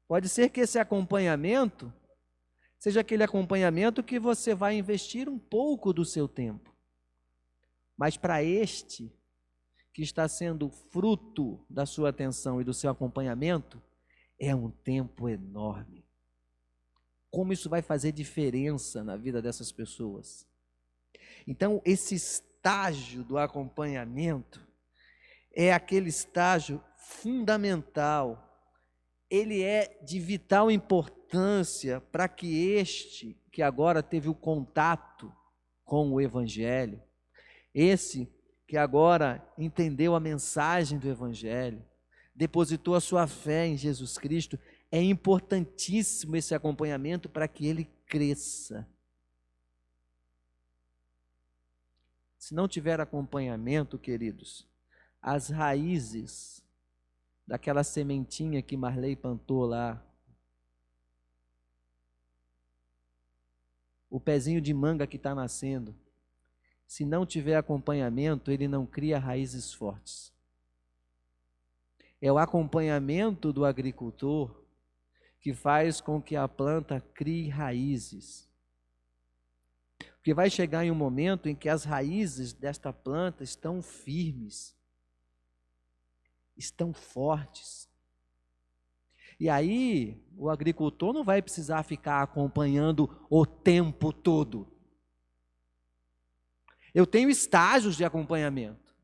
Speaker 1: pode ser que esse acompanhamento seja aquele acompanhamento que você vai investir um pouco do seu tempo. Mas para este, que está sendo fruto da sua atenção e do seu acompanhamento, é um tempo enorme. Como isso vai fazer diferença na vida dessas pessoas? Então, esse estágio do acompanhamento é aquele estágio fundamental. Ele é de vital importância para que este, que agora teve o contato com o Evangelho, esse que agora entendeu a mensagem do Evangelho, depositou a sua fé em Jesus Cristo, é importantíssimo esse acompanhamento para que ele cresça. Se não tiver acompanhamento, queridos, as raízes daquela sementinha que Marley plantou lá, o pezinho de manga que está nascendo, se não tiver acompanhamento, ele não cria raízes fortes. É o acompanhamento do agricultor que faz com que a planta crie raízes. Porque vai chegar em um momento em que as raízes desta planta estão firmes, estão fortes. E aí, o agricultor não vai precisar ficar acompanhando o tempo todo. Eu tenho estágios de acompanhamento.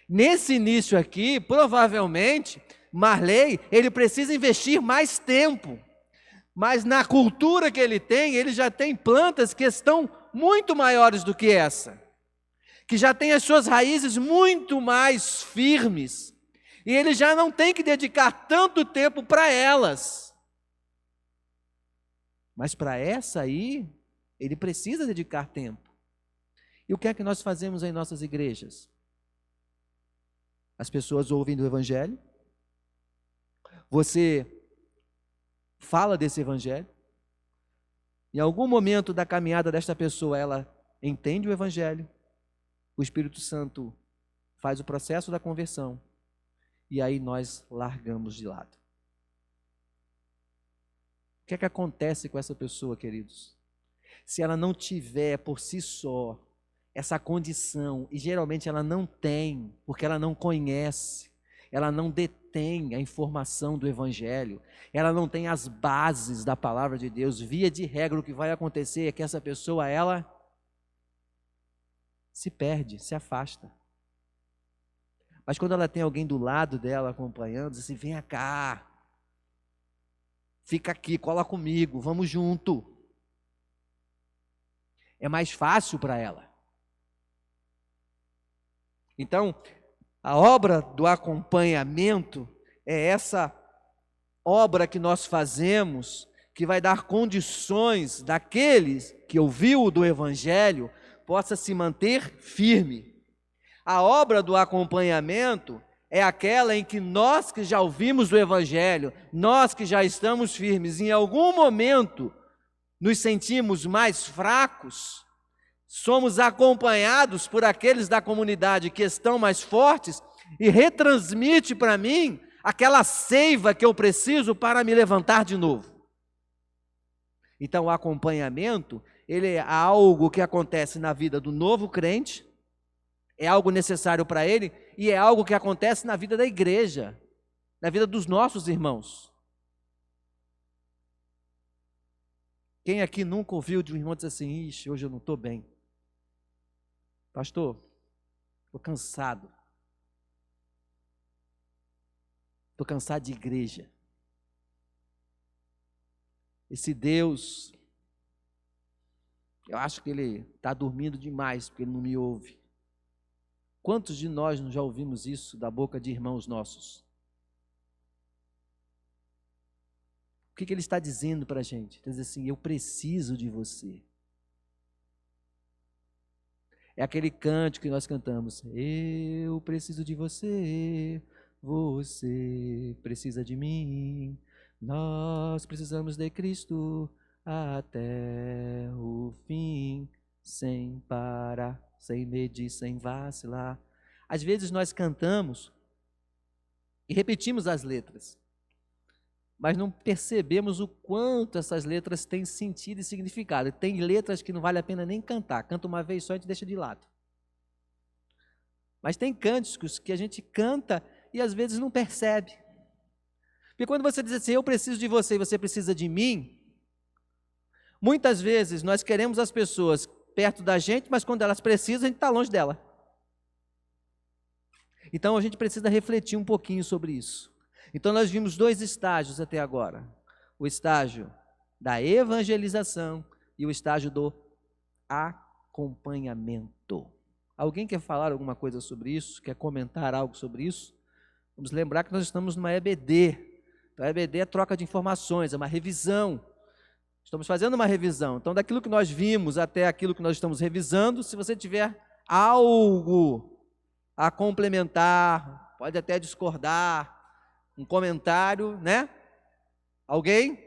Speaker 1: Nesse início aqui, provavelmente, Marley, ele precisa investir mais tempo. Mas na cultura que ele tem, ele já tem plantas que estão muito maiores do que essa. Que já tem as suas raízes muito mais firmes. E ele já não tem que dedicar tanto tempo para elas. Mas para essa aí, ele precisa dedicar tempo. E o que é que nós fazemos em nossas igrejas? As pessoas ouvem do Evangelho. Você fala desse Evangelho. Em algum momento da caminhada desta pessoa, ela entende o Evangelho. O Espírito Santo faz o processo da conversão. E aí nós largamos de lado. O que é que acontece com essa pessoa, queridos? Se ela não tiver por si só essa condição, e geralmente ela não tem, porque ela não conhece, ela não detém a informação do Evangelho, ela não tem as bases da palavra de Deus, via de regra o que vai acontecer é que essa pessoa, ela se perde, se afasta. Mas quando ela tem alguém do lado dela acompanhando, diz assim, vem cá, fica aqui, cola comigo, vamos junto. É mais fácil para ela. Então, a obra do acompanhamento é essa obra que nós fazemos, que vai dar condições daqueles que ouviu do Evangelho, possa se manter firme. A obra do acompanhamento é aquela em que nós que já ouvimos do Evangelho, nós que já estamos firmes, em algum momento nos sentimos mais fracos, somos acompanhados por aqueles da comunidade que estão mais fortes e retransmite para mim aquela seiva que eu preciso para me levantar de novo. Então o acompanhamento, ele é algo que acontece na vida do novo crente, é algo necessário para ele e é algo que acontece na vida da igreja, na vida dos nossos irmãos. Quem aqui nunca ouviu de um irmão dizer assim, ixi, hoje eu não estou bem. Pastor, estou cansado. Estou cansado de igreja. Esse Deus, eu acho que ele está dormindo demais, porque ele não me ouve. Quantos de nós não já ouvimos isso da boca de irmãos nossos? O que ele está dizendo para a gente? Ele diz assim, eu preciso de você. É aquele cântico que nós cantamos, eu preciso de você, você precisa de mim, nós precisamos de Cristo até o fim, sem parar, sem medir, sem vacilar. Às vezes nós cantamos e repetimos as letras, mas não percebemos o quanto essas letras têm sentido e significado. Tem letras que não vale a pena nem cantar, canta uma vez só e a gente deixa de lado. Mas tem cânticos que a gente canta e às vezes não percebe. Porque quando você diz assim, eu preciso de você e você precisa de mim, muitas vezes nós queremos as pessoas perto da gente, mas quando elas precisam, a gente está longe dela. Então a gente precisa refletir um pouquinho sobre isso. Então nós vimos dois estágios até agora. O estágio da evangelização e o estágio do acompanhamento. Alguém quer falar alguma coisa sobre isso? Quer comentar algo sobre isso? Vamos lembrar que nós estamos numa EBD. Então a EBD é troca de informações, é uma revisão. Estamos fazendo uma revisão. Então daquilo que nós vimos até aquilo que nós estamos revisando, se você tiver algo a complementar, pode até discordar, um comentário, né? Alguém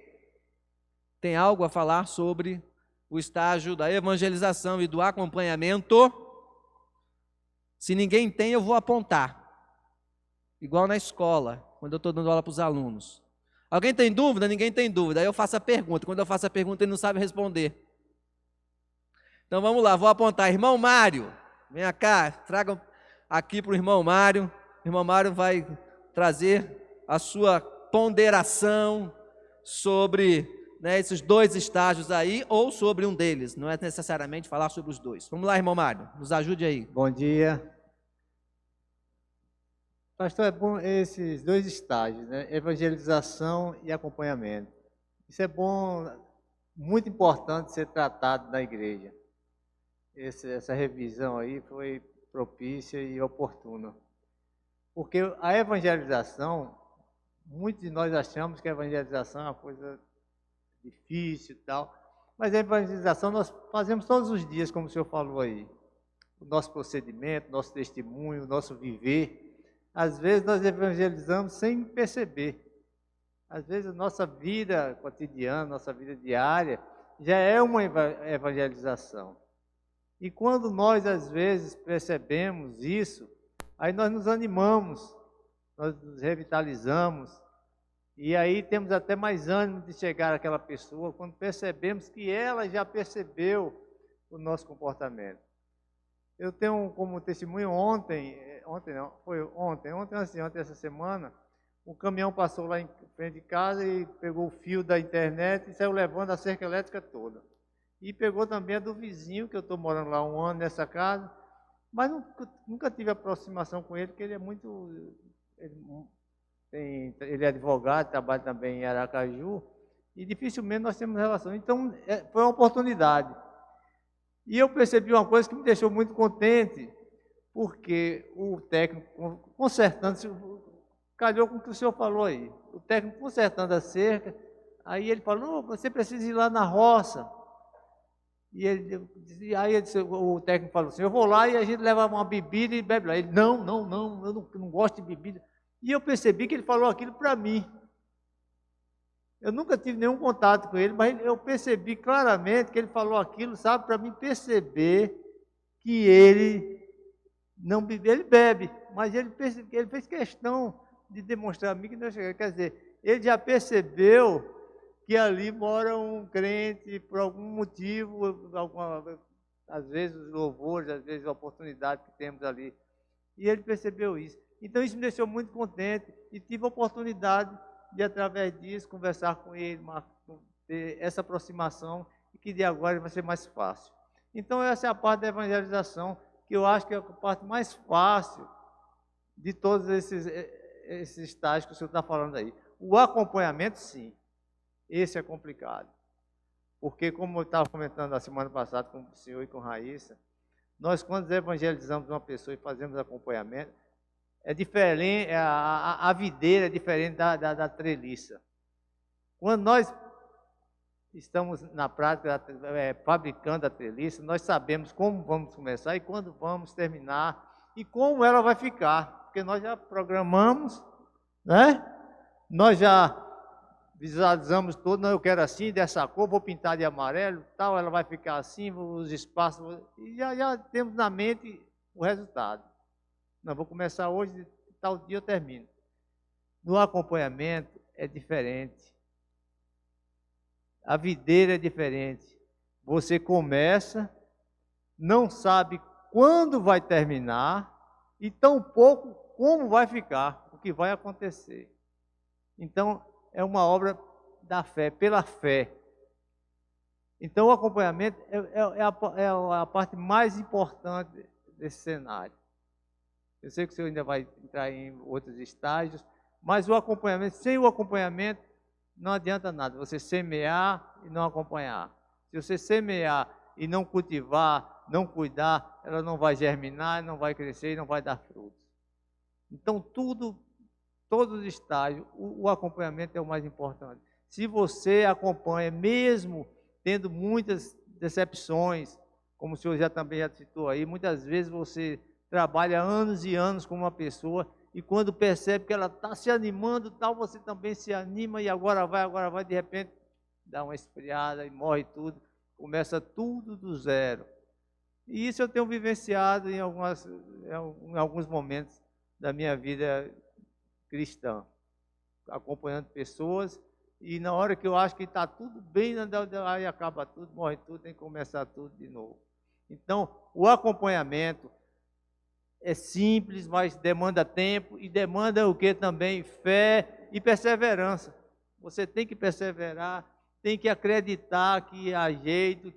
Speaker 1: tem algo a falar sobre o estágio da evangelização e do acompanhamento? Se ninguém tem, eu vou apontar. Igual na escola, quando eu estou dando aula para os alunos. Alguém tem dúvida? Ninguém tem dúvida. Aí eu faço a pergunta. Quando eu faço a pergunta, ele não sabe responder. Então vamos lá, vou apontar. Irmão Mário, vem cá, traga aqui para o irmão Mário. O irmão Mário vai trazer a sua ponderação sobre, né, esses dois estágios aí, ou sobre um deles, não é necessariamente falar sobre os dois. Vamos lá, irmão Mário, nos ajude aí.
Speaker 2: Bom dia. Pastor, é bom esses dois estágios, né? Evangelização e acompanhamento. Isso é bom, muito importante ser tratado na igreja. Essa revisão aí foi propícia e oportuna. Porque a evangelização, muitos de nós achamos que a evangelização é uma coisa difícil e tal, mas a evangelização nós fazemos todos os dias, como o senhor falou aí. O nosso procedimento, nosso testemunho, o nosso viver. Às vezes nós evangelizamos sem perceber. Às vezes a nossa vida cotidiana, nossa vida diária, já é uma evangelização. E quando nós, às vezes, percebemos isso, aí nós nos animamos, nós nos revitalizamos, e aí temos até mais ânimo de chegar àquela pessoa, quando percebemos que ela já percebeu o nosso comportamento. Eu tenho como testemunho ontem, ontem não, foi ontem essa semana, um caminhão passou lá em frente de casa e pegou o fio da internet e saiu levando a cerca elétrica toda. E pegou também a do vizinho, que eu estou morando lá 1 ano nessa casa, mas nunca tive aproximação com ele, porque ele é muito... Ele é advogado, trabalha também em Aracaju, e dificilmente nós temos relação. Então, foi uma oportunidade. E eu percebi uma coisa que me deixou muito contente, porque o técnico, consertando, calhou com o que o senhor falou aí, o técnico consertando a cerca, aí ele falou, você precisa ir lá na roça. E aí o técnico falou assim, eu vou lá e a gente leva uma bebida e bebe lá. Ele, não, eu não gosto de bebida. E eu percebi que ele falou aquilo para mim. Eu nunca tive nenhum contato com ele, mas eu percebi claramente que ele falou aquilo, sabe, para mim perceber que ele não bebe, ele bebe, mas ele fez questão de demonstrar a mim que não chegou. Quer dizer, ele já percebeu que ali mora um crente por algum motivo, às vezes os louvores, às vezes a oportunidade que temos ali. E ele percebeu isso. Então isso me deixou muito contente e tive a oportunidade de, através disso, conversar com ele, ter essa aproximação e que de agora vai ser mais fácil. Então essa é a parte da evangelização, que eu acho que é a parte mais fácil de todos esses estágios que o senhor está falando aí. O acompanhamento, sim. Esse é complicado, porque como eu estava comentando a semana passada com o senhor e com a Raíssa, nós quando evangelizamos uma pessoa e fazemos acompanhamento, é diferente, a videira é diferente da treliça. Quando nós estamos na prática fabricando a treliça, nós sabemos como vamos começar e quando vamos terminar e como ela vai ficar, porque nós já programamos, né? Nós já visualizamos tudo, não, eu quero assim, dessa cor, vou pintar de amarelo, tal, ela vai ficar assim, os espaços, e já temos na mente o resultado. Não, vou começar hoje, tal dia eu termino. No acompanhamento é diferente. A videira é diferente. Você começa, não sabe quando vai terminar, e tampouco como vai ficar, o que vai acontecer. Então, é uma obra da fé, pela fé. Então, o acompanhamento é a parte mais importante desse cenário. Eu sei que o senhor ainda vai entrar em outros estágios, mas o acompanhamento, sem o acompanhamento, não adianta nada. Você semear e não acompanhar. Se você semear e não cultivar, não cuidar, ela não vai germinar, não vai crescer e não vai dar frutos. Então, todos os estágios, o acompanhamento é o mais importante. Se você acompanha, mesmo tendo muitas decepções, como o senhor também já citou aí, muitas vezes você trabalha anos e anos com uma pessoa e quando percebe que ela está se animando, tal, você também se anima e agora vai, de repente dá uma esfriada e morre tudo, começa tudo do zero. E isso eu tenho vivenciado em alguns momentos da minha vida cristã, acompanhando pessoas, e na hora que eu acho que está tudo bem, aí acaba tudo, morre tudo, tem que começar tudo de novo. Então, o acompanhamento é simples, mas demanda tempo, e demanda o que também? Fé e perseverança. Você tem que perseverar, tem que acreditar que há jeito,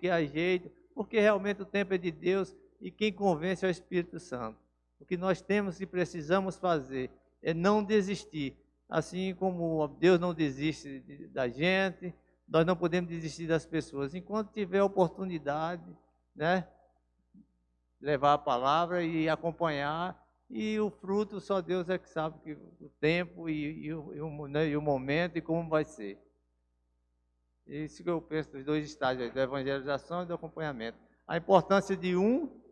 Speaker 2: porque realmente o tempo é de Deus, e quem convence é o Espírito Santo. O que nós temos e precisamos fazer é não desistir. Assim como Deus não desiste da gente, nós não podemos desistir das pessoas. Enquanto tiver oportunidade, né, levar a palavra e acompanhar, e o fruto só Deus é que sabe que o tempo e o momento e como vai ser. Isso que eu penso dos dois estágios, da evangelização e do acompanhamento. A importância de um,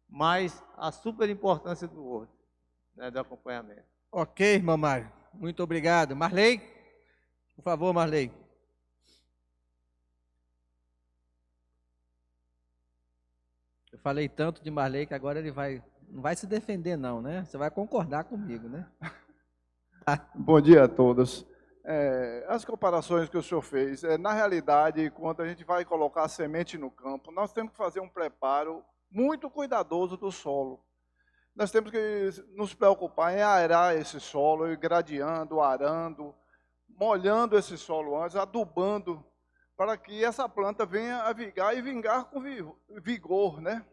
Speaker 2: mas a super importância do outro, né, do acompanhamento.
Speaker 1: Ok, irmão Mário. Muito obrigado. Marley? Por favor, Marley. Eu falei tanto de Marley que agora ele não vai se defender não, né? Você vai concordar comigo, né?
Speaker 3: Bom dia a todos. As comparações que o senhor fez, na realidade, quando a gente vai colocar a semente no campo, nós temos que fazer um preparo muito cuidadoso do solo. nós temos que nos preocupar em aerar esse solo, ir gradeando, arando, molhando esse solo antes, adubando, para que essa planta venha a vingar e vingar com vigor, né?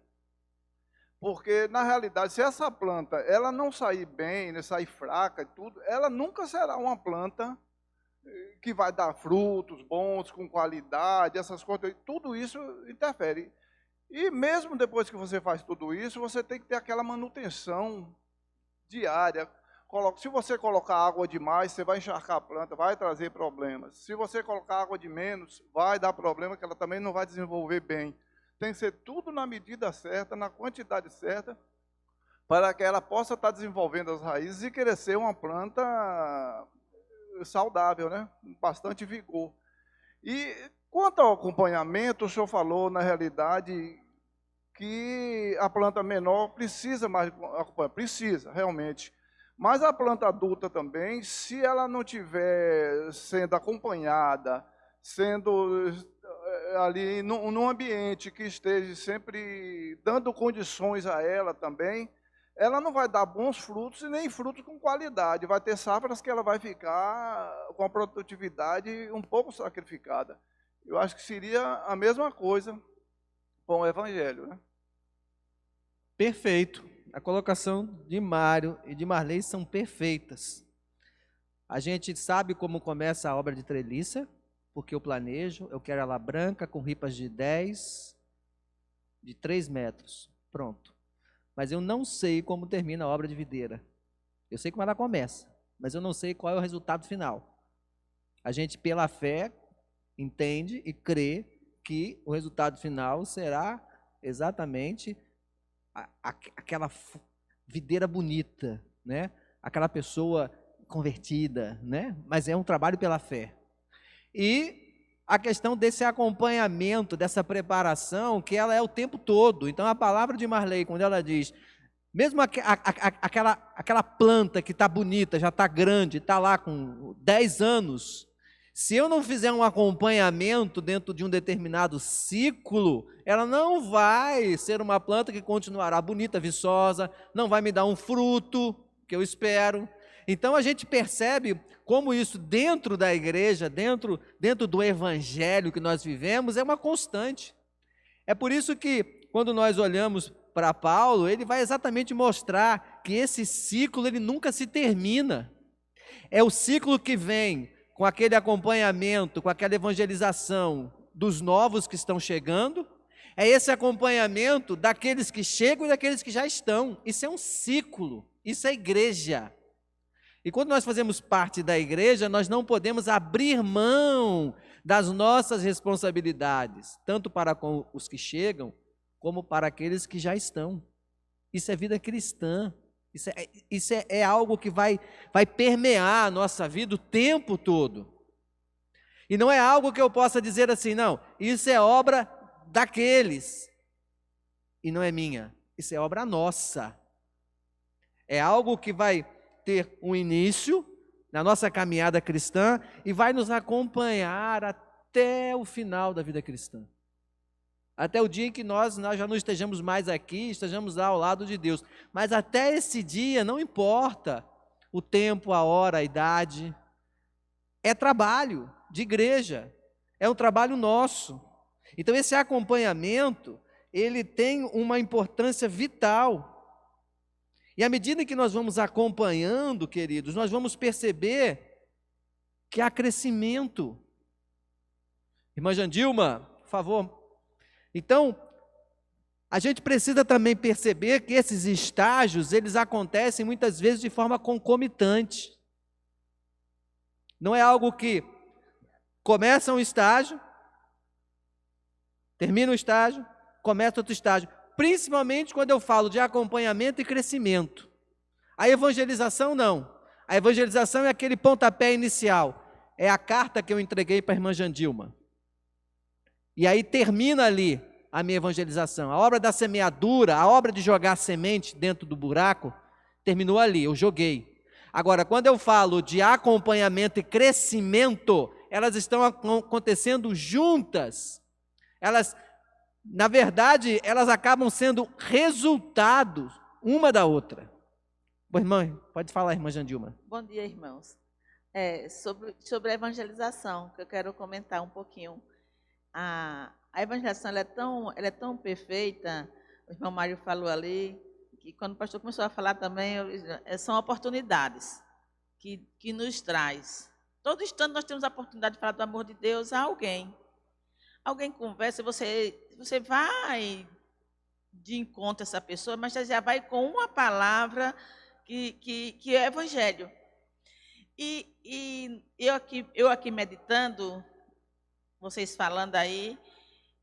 Speaker 3: Porque, na realidade, se essa planta ela não sair bem, né, sair fraca e tudo, ela nunca será uma planta que vai dar frutos bons, com qualidade, essas coisas, tudo isso interfere. E mesmo depois que você faz tudo isso, você tem que ter aquela manutenção diária. Se você colocar água demais, você vai encharcar a planta, vai trazer problemas. Se você colocar água de menos, vai dar problema, que ela também não vai desenvolver bem. Tem que ser tudo na medida certa, na quantidade certa, para que ela possa estar desenvolvendo as raízes e crescer uma planta saudável, né? Com bastante vigor. E quanto ao acompanhamento, o senhor falou, na realidade, que a planta menor precisa mais acompanhamento. Precisa, realmente. Mas a planta adulta também, se ela não estiver sendo acompanhada, sendo ali num ambiente que esteja sempre dando condições a ela também, ela não vai dar bons frutos e nem frutos com qualidade. Vai ter safras que ela vai ficar com a produtividade um pouco sacrificada. Eu acho que seria a mesma coisa com o Evangelho, né?
Speaker 1: Perfeito. A colocação de Mário e de Marley são perfeitas. A gente sabe como começa a obra de treliça, porque eu planejo, eu quero ela branca, com ripas de 10, de 3 metros. Pronto. Mas eu não sei como termina a obra de videira. Eu sei como ela começa, mas eu não sei qual é o resultado final. A gente, pela fé, entende e crê que o resultado final será exatamente aquela videira bonita, né? Aquela pessoa convertida, né? Mas é um trabalho pela fé. E a questão desse acompanhamento, dessa preparação, que ela é o tempo todo. Então, a palavra de Marley, quando ela diz, mesmo aquela planta que está bonita, já está grande, está lá com 10 anos, se eu não fizer um acompanhamento dentro de um determinado ciclo, ela não vai ser uma planta que continuará bonita, viçosa, não vai me dar um fruto que eu espero. Então a gente percebe como isso dentro da igreja, dentro do evangelho que nós vivemos, é uma constante. É por isso que quando nós olhamos para Paulo, ele vai exatamente mostrar que esse ciclo ele nunca se termina. É o ciclo que vem com aquele acompanhamento, com aquela evangelização dos novos que estão chegando, é esse acompanhamento daqueles que chegam e daqueles que já estão. Isso é um ciclo, isso é igreja. E quando nós fazemos parte da igreja, nós não podemos abrir mão das nossas responsabilidades, tanto para com os que chegam, como para aqueles que já estão. Isso é vida cristã. Isso é algo que vai permear a nossa vida o tempo todo. E não é algo que eu possa dizer assim, não, isso é obra daqueles, e não é minha, isso é obra nossa. É algo que vai ter um início na nossa caminhada cristã e vai nos acompanhar até o final da vida cristã. Até o dia em que nós já não estejamos mais aqui, estejamos lá ao lado de Deus. Mas até esse dia, não importa o tempo, a hora, a idade. É trabalho de igreja, é um trabalho nosso. Então esse acompanhamento, ele tem uma importância vital. E à medida que nós vamos acompanhando, queridos, nós vamos perceber que há crescimento. Irmã Jandilma, por favor. Então, a gente precisa também perceber que esses estágios, eles acontecem muitas vezes de forma concomitante. Não é algo que começa um estágio, termina um estágio, começa outro estágio. Principalmente quando eu falo de acompanhamento e crescimento. A evangelização não. A evangelização é aquele pontapé inicial. É a carta que eu entreguei para a irmã Jandilma. E aí termina ali a minha evangelização. A obra da semeadura, a obra de jogar semente dentro do buraco, terminou ali, eu joguei. Agora, quando eu falo de acompanhamento e crescimento, elas estão acontecendo juntas. Elas, na verdade, elas acabam sendo resultados, uma da outra. Bom, irmã, pode falar, irmã Jandilma.
Speaker 4: Bom dia, irmãos. Sobre a evangelização, que eu quero comentar um pouquinho. A evangelização ela é tão perfeita, o irmão Mário falou ali, que quando o pastor começou a falar também, são oportunidades que nos traz. Todo instante nós temos a oportunidade de falar do amor de Deus a alguém. Alguém conversa, você vai de encontro a essa pessoa, mas já vai com uma palavra que é evangelho. E eu aqui meditando, vocês falando aí,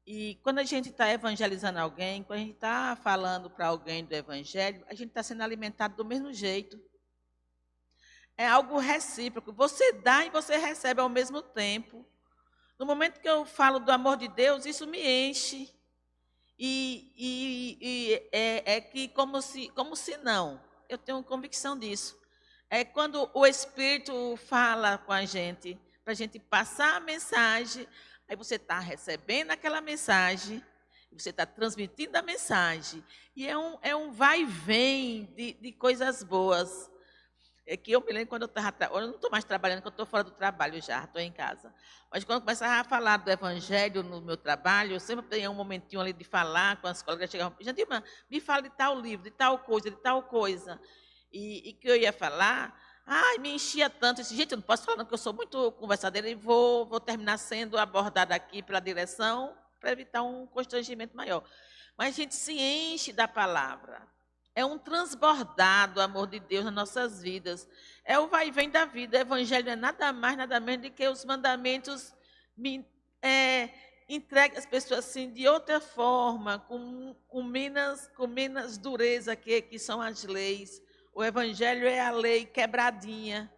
Speaker 4: e quando a gente está evangelizando alguém, quando a gente está falando para alguém do evangelho, a gente está sendo alimentado do mesmo jeito. É algo recíproco. Você dá e você recebe ao mesmo tempo. No momento que eu falo do amor de Deus, isso me enche. É que como se não. Eu tenho convicção disso. É quando o Espírito fala com a gente, para a gente passar a mensagem, aí você está recebendo aquela mensagem, você está transmitindo a mensagem, e é um vai e vem de coisas boas. É que eu me lembro quando eu não estou mais trabalhando, porque eu estou fora do trabalho já, estou em casa. Mas quando eu começava a falar do Evangelho no meu trabalho, eu sempre tinha um momentinho ali de falar com as colegas, chegavam, gente, irmã, me fala de tal livro, de tal coisa. E que eu ia falar, me enchia tanto. Eu disse, gente, eu não posso falar não, porque eu sou muito conversadeira e vou terminar sendo abordada aqui pela direção para evitar um constrangimento maior. Mas a gente se enche da palavra. É um transbordar do amor de Deus nas nossas vidas. É o vai e vem da vida. O evangelho é nada mais, nada menos do que os mandamentos entreguem às pessoas assim, de outra forma, com menos dureza que são as leis. O evangelho é a lei quebradinha,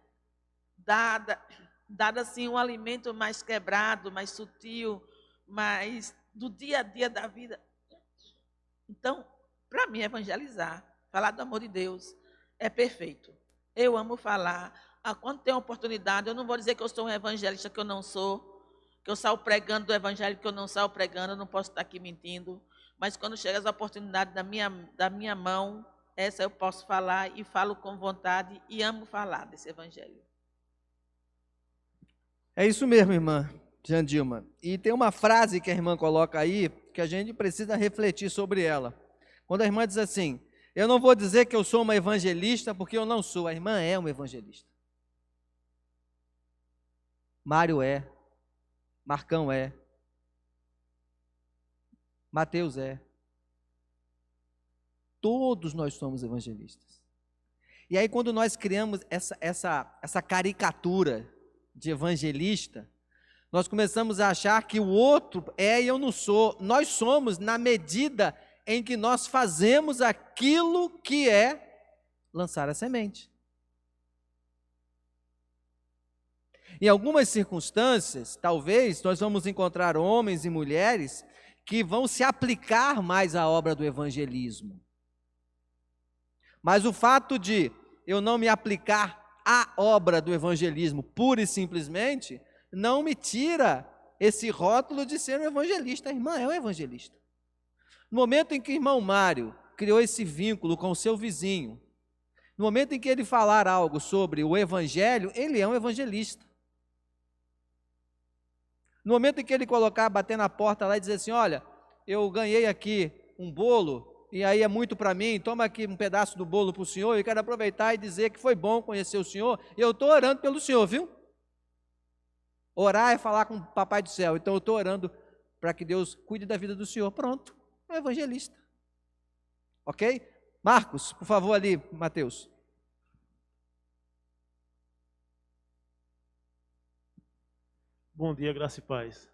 Speaker 4: dada assim um alimento mais quebrado, mais sutil, mais do dia a dia da vida. Então, para mim, evangelizar, falar do amor de Deus, é perfeito. Eu amo falar. Quando tem oportunidade, eu não vou dizer que eu sou um evangelista, que eu não sou, que eu saio pregando do evangelho, que eu não saio pregando, eu não posso estar aqui mentindo. Mas quando chega as oportunidades da minha mão, essa eu posso falar e falo com vontade e amo falar desse evangelho.
Speaker 1: É isso mesmo, irmã Jandilma. E tem uma frase que a irmã coloca aí, que a gente precisa refletir sobre ela. Quando a irmã diz assim, eu não vou dizer que eu sou uma evangelista, porque eu não sou. A irmã é uma evangelista. Mário é. Marcão é. Mateus é. Todos nós somos evangelistas. E aí quando nós criamos essa caricatura de evangelista, nós começamos a achar que o outro é e eu não sou. Nós somos na medida em que nós fazemos aquilo que é lançar a semente. Em algumas circunstâncias, talvez, nós vamos encontrar homens e mulheres que vão se aplicar mais à obra do evangelismo. Mas o fato de eu não me aplicar à obra do evangelismo pura e simplesmente, não me tira esse rótulo de ser um evangelista. A irmã é um evangelista. No momento em que o irmão Mário criou esse vínculo com o seu vizinho, no momento em que ele falar algo sobre o evangelho, ele é um evangelista. No momento em que ele bater na porta lá e dizer assim, olha, eu ganhei aqui um bolo, e aí é muito para mim, toma aqui um pedaço do bolo para o senhor, eu quero aproveitar e dizer que foi bom conhecer o senhor, e eu estou orando pelo senhor, viu? Orar é falar com o Papai do Céu, então eu estou orando para que Deus cuide da vida do senhor. Pronto, é um evangelista. Ok? Marcos, por favor ali, Mateus.
Speaker 5: Bom dia, graça e paz.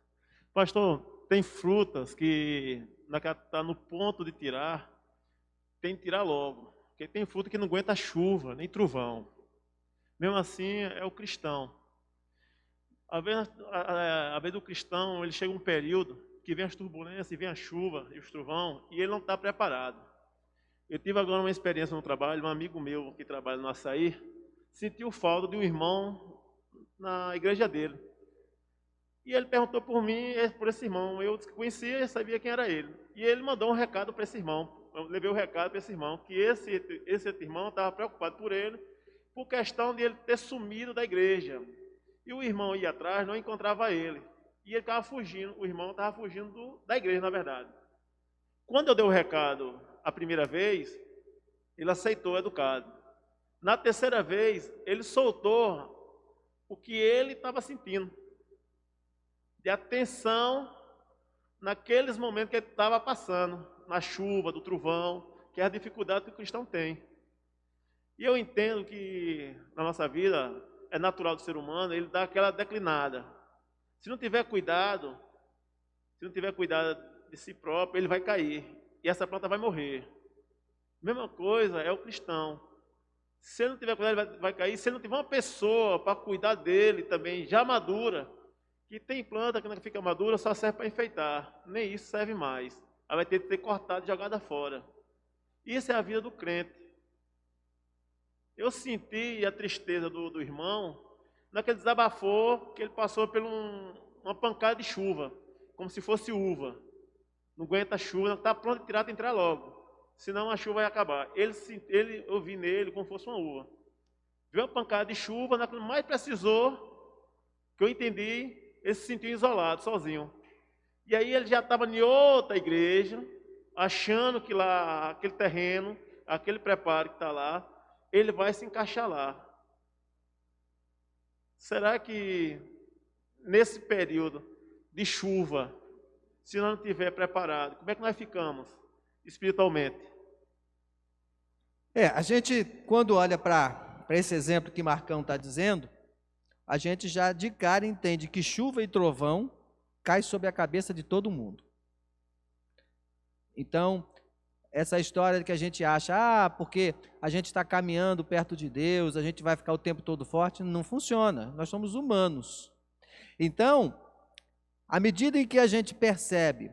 Speaker 5: Pastor, tem frutas que está no ponto de tirar, tem que tirar logo. Porque tem fruta que não aguenta chuva, nem trovão. Mesmo assim, é o cristão. A vez do cristão, ele chega um período que vem as turbulências, vem a chuva e os trovão, e ele não está preparado. Eu tive agora uma experiência no trabalho, um amigo meu que trabalha no Açaí, sentiu falta de um irmão na igreja dele. E ele perguntou por mim, por esse irmão. Eu conhecia e sabia quem era ele. E ele mandou um recado para esse irmão. eu levei o recado para esse irmão, que esse outro irmão estava preocupado por ele, por questão de ele ter sumido da igreja. E o irmão ia atrás, não encontrava ele. E ele estava fugindo, o irmão estava fugindo da igreja, na verdade. Quando eu dei o recado a primeira vez, ele aceitou educado. Na terceira vez, ele soltou o que ele estava sentindo, de atenção naqueles momentos que ele estava passando, na chuva, do trovão, que é a dificuldade que o cristão tem. E eu entendo que na nossa vida é natural do ser humano ele dar aquela declinada. Se não tiver cuidado de si próprio, ele vai cair e essa planta vai morrer. Mesma coisa é o cristão. Se ele não tiver cuidado, ele vai cair. Se ele não tiver uma pessoa para cuidar dele também, já madura, que tem planta que não fica madura, só serve para enfeitar. Nem isso serve mais. Ela vai ter que ser cortada e jogada fora. Isso é a vida do crente. Eu senti a tristeza do irmão naquele desabafou que ele passou por uma pancada de chuva, como se fosse uva. Não aguenta a chuva, não está pronto de tirar, tem que entrar logo. Senão a chuva vai acabar. Eu vi nele como se fosse uma uva. Viu uma pancada de chuva, naquilo que mais precisou, que eu entendi, ele se sentiu isolado, sozinho. E aí ele já estava em outra igreja, achando que lá, aquele terreno, aquele preparo que está lá, ele vai se encaixar lá. Será que nesse período de chuva, se nós não estiver preparado, como é que nós ficamos espiritualmente?
Speaker 1: A gente, quando olha para esse exemplo que Marcão está dizendo, a gente já de cara entende que chuva e trovão cai sobre a cabeça de todo mundo. Então, essa história que a gente acha, porque a gente está caminhando perto de Deus, a gente vai ficar o tempo todo forte, não funciona, nós somos humanos. Então, à medida em que a gente percebe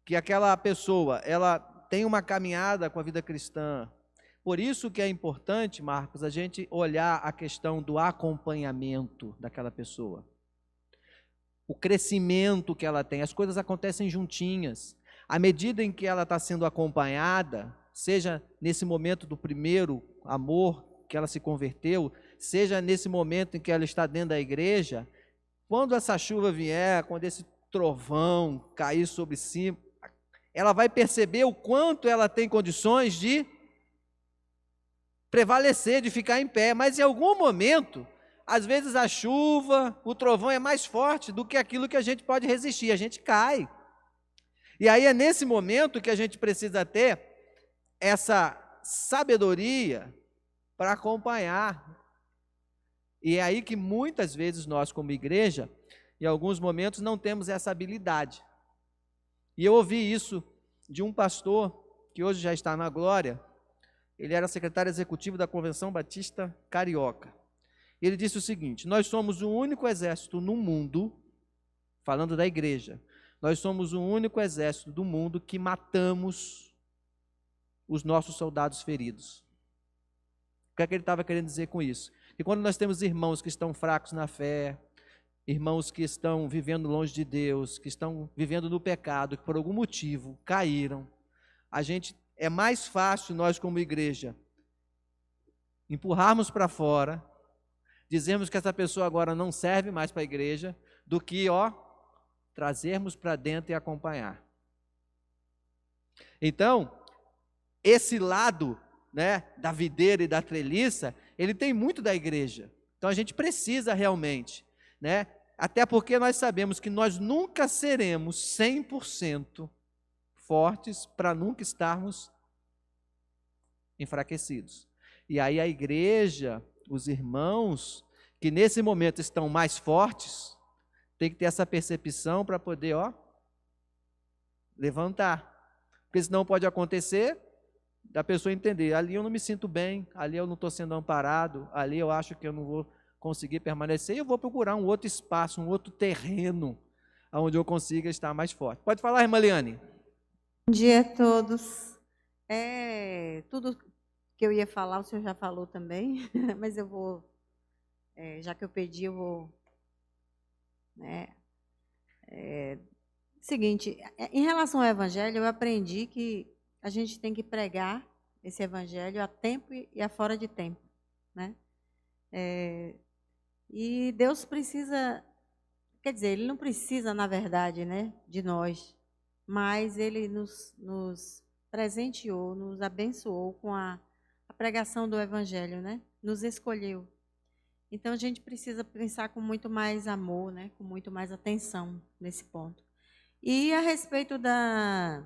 Speaker 1: que aquela pessoa, ela tem uma caminhada com a vida cristã, por isso que é importante, Marcos, a gente olhar a questão do acompanhamento daquela pessoa. O crescimento que ela tem, as coisas acontecem juntinhas. À medida em que ela está sendo acompanhada, seja nesse momento do primeiro amor que ela se converteu, seja nesse momento em que ela está dentro da igreja, quando essa chuva vier, quando esse trovão cair sobre si, ela vai perceber o quanto ela tem condições de prevalecer, de ficar em pé, mas em algum momento, às vezes a chuva, o trovão é mais forte do que aquilo que a gente pode resistir, a gente cai. E aí é nesse momento que a gente precisa ter essa sabedoria para acompanhar. E é aí que muitas vezes nós, como igreja, em alguns momentos não temos essa habilidade. E eu ouvi isso de um pastor que hoje já está na glória. Ele era secretário executivo da Convenção Batista Carioca. Ele disse o seguinte: nós somos o único exército no mundo, falando da igreja, nós somos o único exército do mundo que matamos os nossos soldados feridos. O que é que ele estava querendo dizer com isso? Que quando nós temos irmãos que estão fracos na fé, irmãos que estão vivendo longe de Deus, que estão vivendo no pecado, que por algum motivo caíram, é mais fácil nós como igreja empurrarmos para fora, dizermos que essa pessoa agora não serve mais para a igreja, do que, trazermos para dentro e acompanhar. Então, esse lado, da videira e da treliça, ele tem muito da igreja. Então a gente precisa realmente, até porque nós sabemos que nós nunca seremos 100% fortes para nunca estarmos enfraquecidos. E aí a igreja, os irmãos que nesse momento estão mais fortes, tem que ter essa percepção para poder, levantar. Porque senão pode acontecer da pessoa entender, ali eu não me sinto bem, ali eu não estou sendo amparado, ali eu acho que eu não vou conseguir permanecer, e eu vou procurar um outro espaço, um outro terreno, onde eu consiga estar mais forte. Pode falar, irmã Liane.
Speaker 6: Bom dia a todos. Tudo que eu ia falar, o senhor já falou também, mas eu vou, já que eu pedi, eu vou... Seguinte, em relação ao evangelho, eu aprendi que a gente tem que pregar esse evangelho a tempo e a fora de tempo, né? E Deus precisa, quer dizer, Ele não precisa, na verdade, né, de nós, mas Ele nos presenteou, nos abençoou com a pregação do evangelho, né? Nos escolheu. Então a gente precisa pensar com muito mais amor, né? Com muito mais atenção nesse ponto. E a respeito da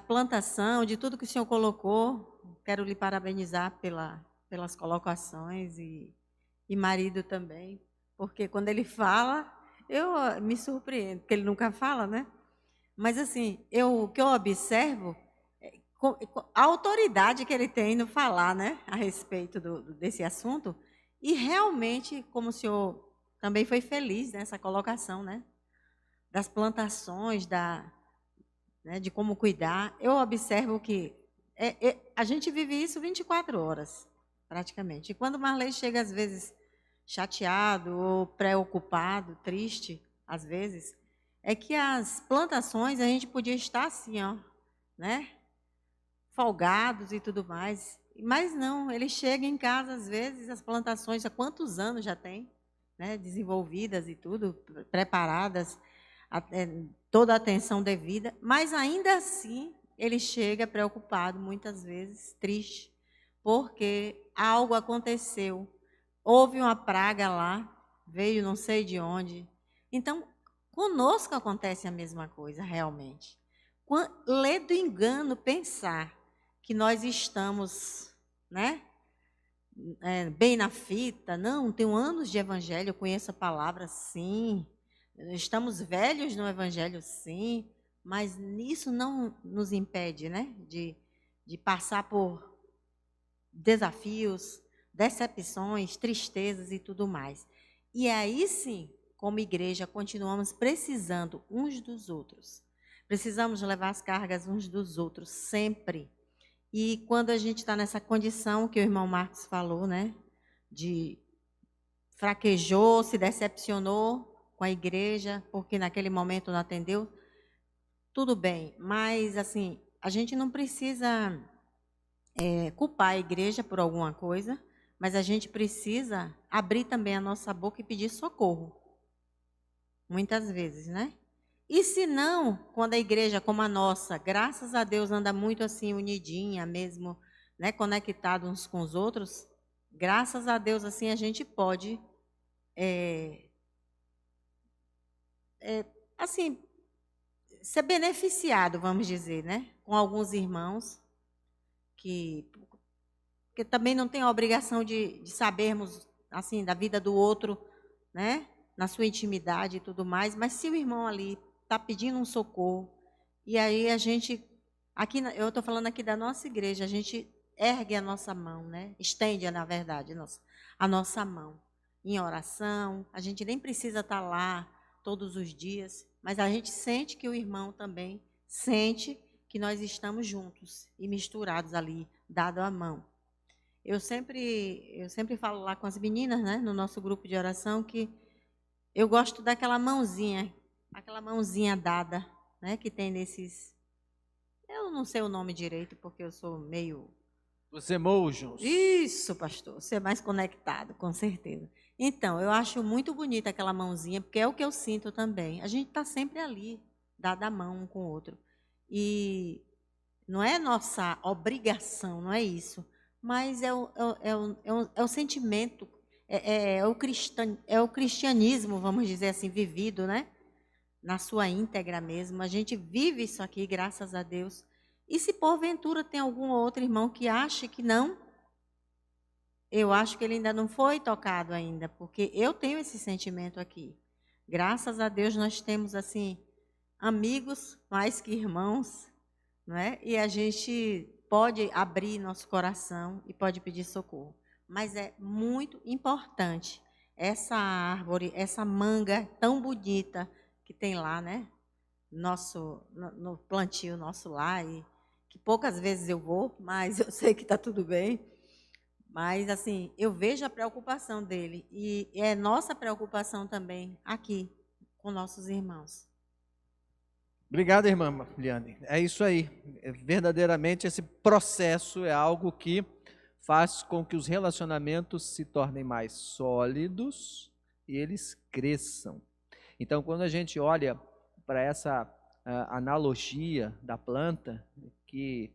Speaker 6: plantação, de tudo que o senhor colocou, quero lhe parabenizar pelas colocações e marido também, porque quando ele fala, eu me surpreendo, porque ele nunca fala, né? Mas assim, o que eu observo a autoridade que ele tem no falar, né, a respeito desse assunto, e realmente, como o senhor também foi feliz nessa colocação, né, das plantações, né, de como cuidar, eu observo que a gente vive isso 24 horas, praticamente. E quando o Marley chega, às vezes, chateado ou preocupado, triste, às vezes, é que as plantações a gente podia estar assim, ó, né, folgados e tudo mais. Mas não, ele chega em casa, às vezes, as plantações, há quantos anos já tem, né, desenvolvidas e tudo, preparadas, toda a atenção devida, mas ainda assim ele chega preocupado, muitas vezes, triste, porque algo aconteceu, houve uma praga lá, veio não sei de onde. Então, conosco acontece a mesma coisa, realmente. Lê do engano pensar que nós estamos, né, bem na fita. Não, tenho anos de evangelho, eu conheço a palavra, sim. Estamos velhos no evangelho, sim. Mas isso não nos impede, né, de passar por desafios, decepções, tristezas e tudo mais. E aí sim, como igreja, continuamos precisando uns dos outros. Precisamos levar as cargas uns dos outros, sempre. E quando a gente está nessa condição que o irmão Marcos falou, né, de fraquejou, se decepcionou com a igreja, porque naquele momento não atendeu, tudo bem, mas assim, a gente não precisa culpar a igreja por alguma coisa, mas a gente precisa abrir também a nossa boca e pedir socorro. Muitas vezes, né? E se não, quando a igreja como a nossa, graças a Deus, anda muito assim, unidinha mesmo, né, conectado uns com os outros, graças a Deus, assim, a gente pode, assim, ser beneficiado, vamos dizer, né, com alguns irmãos que também não tem a obrigação de sabermos, assim, da vida do outro, né, na sua intimidade e tudo mais, mas se o irmão ali está pedindo um socorro, e aí a gente, aqui, eu estou falando aqui da nossa igreja, a gente ergue a nossa mão, né? Estende, na verdade, a nossa mão em oração. A gente nem precisa estar lá todos os dias, mas a gente sente que o irmão também sente que nós estamos juntos e misturados ali, dado a mão. Eu sempre falo lá com as meninas, né, no nosso grupo de oração, que eu gosto daquela mãozinha dada, né, que tem nesses... Eu não sei o nome direito, porque eu sou meio...
Speaker 1: Os emojis.
Speaker 6: Isso, pastor, você é mais conectado, com certeza. Então, eu acho muito bonita aquela mãozinha, porque é o que eu sinto também. A gente está sempre ali, dada a mão um com o outro. E não é nossa obrigação, não é isso, mas é o sentimento, é o cristianismo, vamos dizer assim, vivido, né? Na sua íntegra mesmo. A gente vive isso aqui, graças a Deus. E se porventura tem algum outro irmão que ache que não, eu acho que ele ainda não foi tocado ainda, porque eu tenho esse sentimento aqui. Graças a Deus nós temos, assim, amigos mais que irmãos, não é? E a gente pode abrir nosso coração e pode pedir socorro. Mas é muito importante essa árvore, essa manga tão bonita que tem lá, né? No plantio nosso lá, e que poucas vezes eu vou, mas eu sei que está tudo bem. Mas, assim, eu vejo a preocupação dele, e é nossa preocupação também aqui, com nossos irmãos.
Speaker 1: Obrigado, irmã Liane. É isso aí. Verdadeiramente, esse processo é algo que faz com que os relacionamentos se tornem mais sólidos e eles cresçam. Então, quando a gente olha para essa analogia da planta que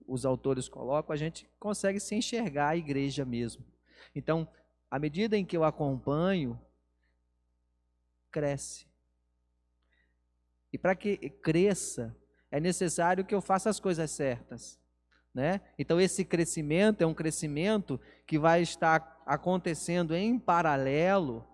Speaker 1: os autores colocam, a gente consegue se enxergar a igreja mesmo. Então, à medida em que eu acompanho, cresce. E para que cresça, é necessário que eu faça as coisas certas, né? Então esse crescimento é um crescimento que vai estar acontecendo em paralelo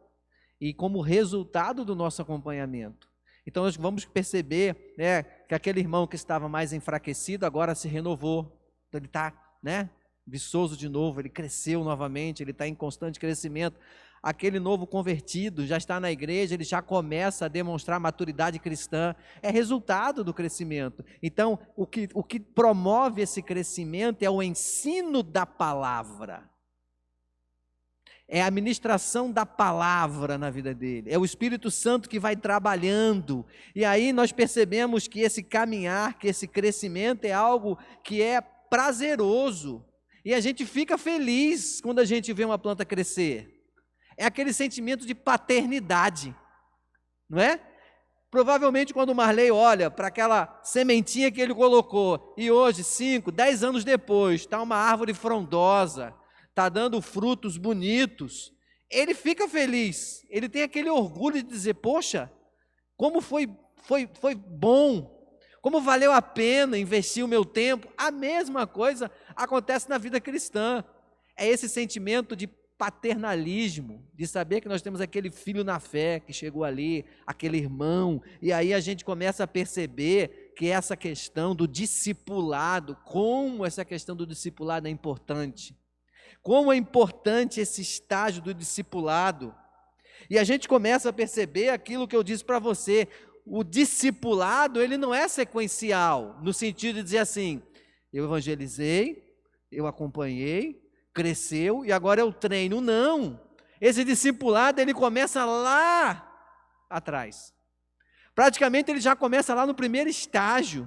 Speaker 1: e como resultado do nosso acompanhamento. Então nós vamos perceber, né, que aquele irmão que estava mais enfraquecido agora se renovou. Então ele está, né, viçoso de novo, ele cresceu novamente, ele está em constante crescimento. Aquele novo convertido já está na igreja, ele já começa a demonstrar maturidade cristã, é resultado do crescimento. Então, o que promove esse crescimento é o ensino da palavra, é a ministração da palavra na vida dele, é o Espírito Santo que vai trabalhando, e aí nós percebemos que esse caminhar, que esse crescimento é algo que é prazeroso, e a gente fica feliz quando a gente vê uma planta crescer. É aquele sentimento de paternidade, não é? Provavelmente quando o Marley olha para aquela sementinha que ele colocou, e hoje, 5, 10 anos depois, está uma árvore frondosa, está dando frutos bonitos, ele fica feliz, ele tem aquele orgulho de dizer, poxa, como foi bom, como valeu a pena investir o meu tempo. A mesma coisa acontece na vida cristã, é esse sentimento de paternalismo, de saber que nós temos aquele filho na fé que chegou ali, aquele irmão, e aí a gente começa a perceber que essa questão do discipulado, como essa questão do discipulado é importante, como é importante esse estágio do discipulado, e a gente começa a perceber aquilo que eu disse para você, o discipulado ele não é sequencial, no sentido de dizer assim, eu evangelizei, eu acompanhei, cresceu e agora eu treino. Não, esse discipulado ele começa lá atrás, praticamente ele já começa lá no primeiro estágio,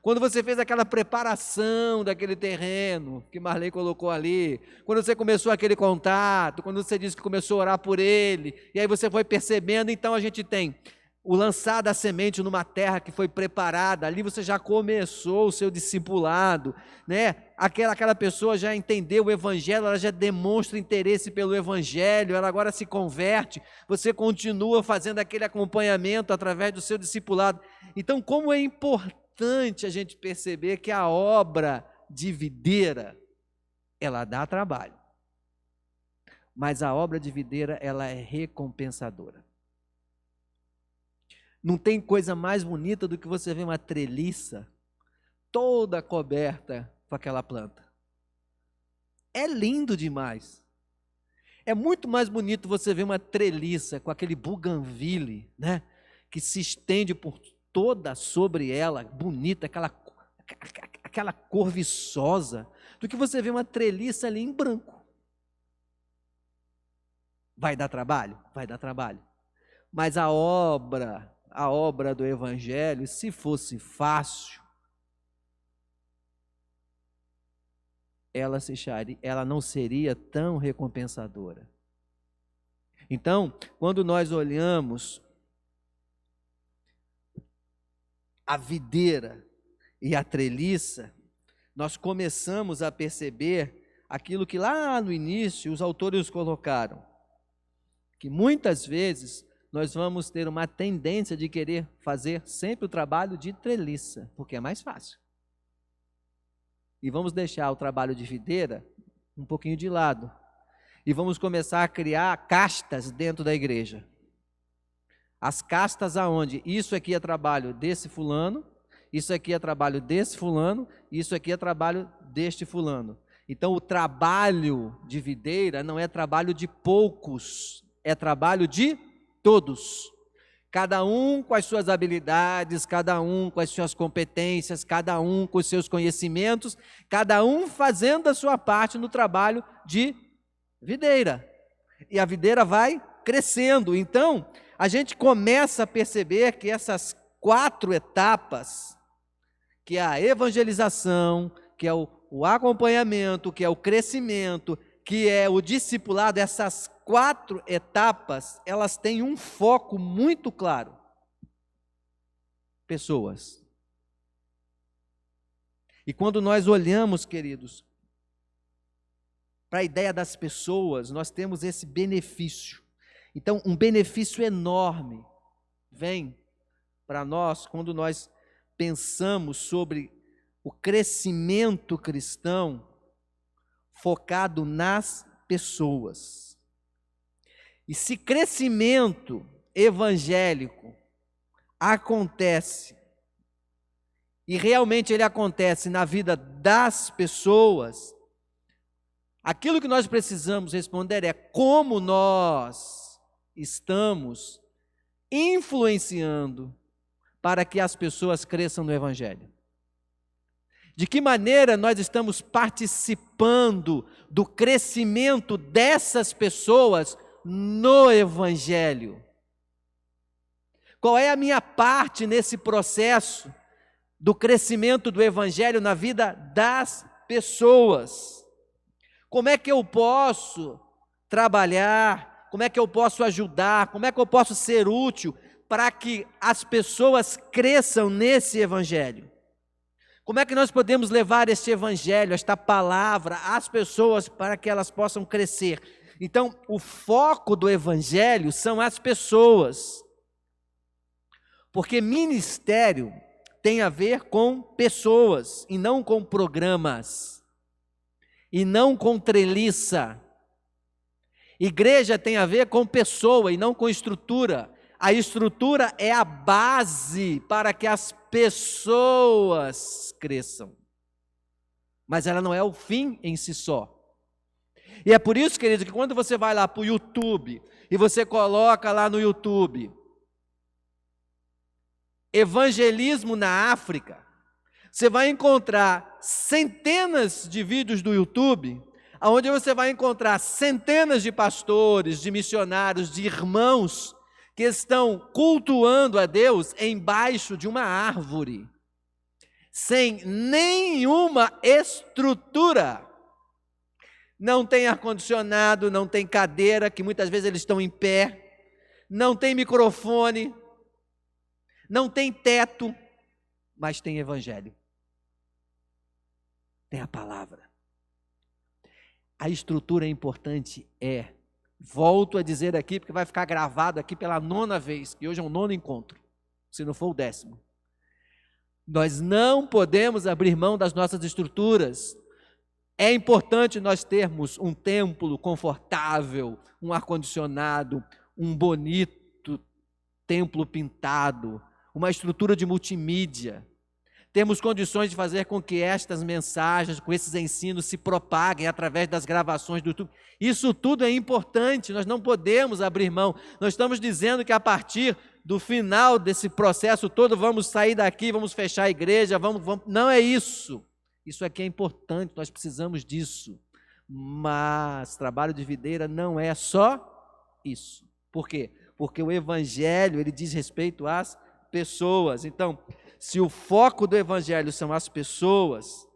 Speaker 1: quando você fez aquela preparação daquele terreno que Marley colocou ali, quando você começou aquele contato, quando você disse que começou a orar por ele, e aí você foi percebendo. Então a gente tem o lançar da semente numa terra que foi preparada, ali você já começou o seu discipulado, né? Aquela pessoa já entendeu o evangelho, ela já demonstra interesse pelo evangelho, ela agora se converte, você continua fazendo aquele acompanhamento através do seu discipulado. Então, como é importante a gente perceber que a obra de videira, ela dá trabalho, mas a obra de videira, ela é recompensadora. Não tem coisa mais bonita do que você ver uma treliça toda coberta com aquela planta. É lindo demais. É muito mais bonito você ver uma treliça com aquele buganville, né, que se estende por toda sobre ela, bonita, aquela cor viçosa, do que você ver uma treliça ali em branco. Vai dar trabalho? Vai dar trabalho. Mas a obra do evangelho, se fosse fácil, ela não seria tão recompensadora. Então, quando nós olhamos a videira e a treliça, nós começamos a perceber aquilo que lá no início os autores colocaram, que muitas vezes nós vamos ter uma tendência de querer fazer sempre o trabalho de treliça, porque é mais fácil. E vamos deixar o trabalho de videira um pouquinho de lado. E vamos começar a criar castas dentro da igreja. As castas aonde? Isso aqui é trabalho desse fulano, isso aqui é trabalho desse fulano, isso aqui é trabalho deste fulano. Então o trabalho de videira não é trabalho de poucos, é trabalho de todos, cada um com as suas habilidades, cada um com as suas competências, cada um com os seus conhecimentos, cada um fazendo a sua parte no trabalho de videira. E a videira vai crescendo. Então, a gente começa a perceber que essas 4 etapas, que é a evangelização, que é o acompanhamento, que é o crescimento, que é o discipulado, essas 4 etapas, elas têm um foco muito claro. Pessoas. E quando nós olhamos, queridos, para a ideia das pessoas, nós temos esse benefício. Então, um benefício enorme vem para nós quando nós pensamos sobre o crescimento cristão focado nas pessoas. E se crescimento evangélico acontece, e realmente ele acontece na vida das pessoas, aquilo que nós precisamos responder é como nós estamos influenciando para que as pessoas cresçam no Evangelho. De que maneira nós estamos participando do crescimento dessas pessoas no Evangelho? Qual é a minha parte nesse processo do crescimento do Evangelho na vida das pessoas? Como é que eu posso trabalhar? Como é que eu posso ajudar? Como é que eu posso ser útil para que as pessoas cresçam nesse Evangelho? Como é que nós podemos levar este Evangelho, esta palavra, às pessoas para que elas possam crescer? Então, o foco do Evangelho são as pessoas. Porque ministério tem a ver com pessoas e não com programas, e não com treliça. Igreja tem a ver com pessoa e não com estrutura. A estrutura é a base para que as pessoas cresçam, mas ela não é o fim em si só. E é por isso, querido, que quando você vai lá para o YouTube e você coloca lá no YouTube evangelismo na África, você vai encontrar centenas de vídeos do YouTube, onde você vai encontrar centenas de pastores, de missionários, de irmãos que estão cultuando a Deus embaixo de uma árvore, sem nenhuma estrutura. Não tem ar-condicionado, não tem cadeira, que muitas vezes eles estão em pé, não tem microfone, não tem teto, mas tem evangelho. Tem a palavra. A estrutura é importante, volto a dizer aqui, porque vai ficar gravado aqui pela 9ª vez, que hoje é o 9º encontro, se não for o 10º. Nós não podemos abrir mão das nossas estruturas. É importante nós termos um templo confortável, um ar-condicionado, um bonito templo pintado, uma estrutura de multimídia. Temos condições de fazer com que estas mensagens, com esses ensinos se propaguem através das gravações do YouTube. Isso tudo é importante, nós não podemos abrir mão. Nós estamos dizendo que a partir do final desse processo todo, vamos sair daqui, vamos fechar a igreja, vamos. Não é isso. Isso aqui é importante, nós precisamos disso. Mas trabalho de videira não é só isso. Por quê? Porque o Evangelho, ele diz respeito às pessoas. Então, se o foco do Evangelho são as pessoas,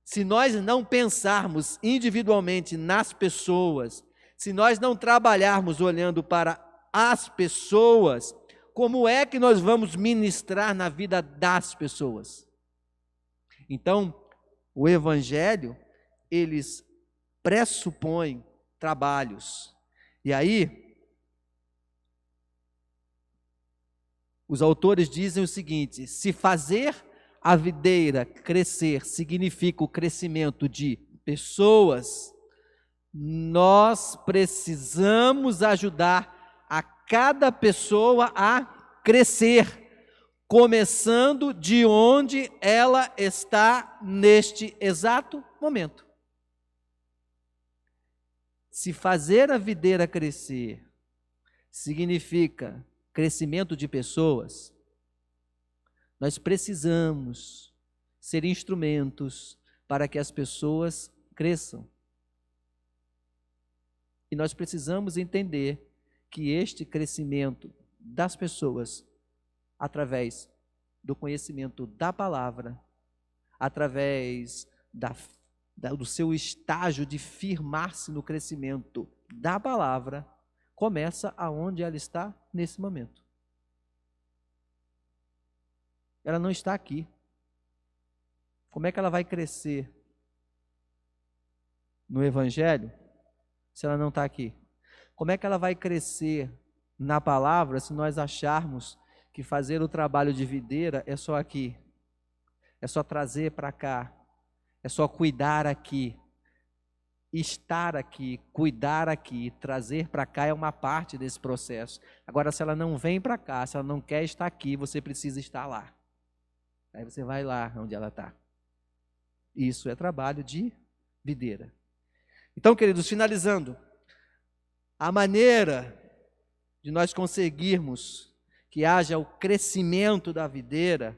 Speaker 1: se nós não pensarmos individualmente nas pessoas, se nós não trabalharmos olhando para as pessoas, como é que nós vamos ministrar na vida das pessoas? Então, o Evangelho, eles pressupõem trabalhos. E aí, os autores dizem o seguinte: se fazer a videira crescer significa o crescimento de pessoas, nós precisamos ajudar a cada pessoa a crescer, começando de onde ela está neste exato momento. Se fazer a videira crescer significa crescimento de pessoas, nós precisamos ser instrumentos para que as pessoas cresçam. E nós precisamos entender que este crescimento das pessoas através do conhecimento da palavra, através do seu estágio de firmar-se no crescimento da palavra, começa aonde ela está nesse momento. Ela não está aqui. Como é que ela vai crescer no Evangelho se ela não está aqui? Como é que ela vai crescer na palavra se nós acharmos que fazer o trabalho de videira é só aqui? É só trazer para cá? É só cuidar aqui? Estar aqui, cuidar aqui, trazer para cá é uma parte desse processo. Agora, se ela não vem para cá, se ela não quer estar aqui, você precisa estar lá. Aí você vai lá onde ela está. Isso é trabalho de videira. Então, queridos, finalizando, a maneira de nós conseguirmos que haja o crescimento da videira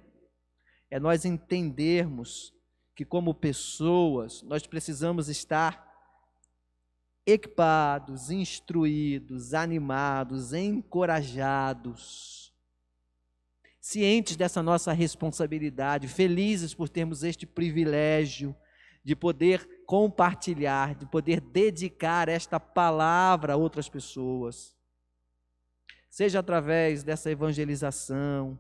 Speaker 1: é nós entendermos que, como pessoas, nós precisamos estar equipados, instruídos, animados, encorajados, cientes dessa nossa responsabilidade, felizes por termos este privilégio de poder compartilhar, de poder dedicar esta palavra a outras pessoas, seja através dessa evangelização,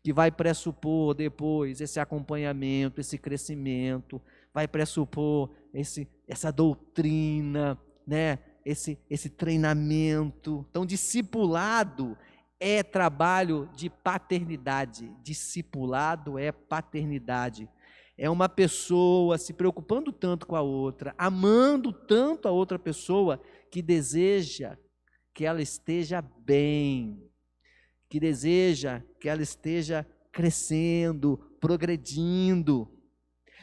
Speaker 1: que vai pressupor depois esse acompanhamento, esse crescimento, vai pressupor essa doutrina, né? esse treinamento. Então, discipulado é trabalho de paternidade. Discipulado é paternidade. É uma pessoa se preocupando tanto com a outra, amando tanto a outra pessoa, que deseja que ela esteja bem, que deseja que ela esteja crescendo, progredindo.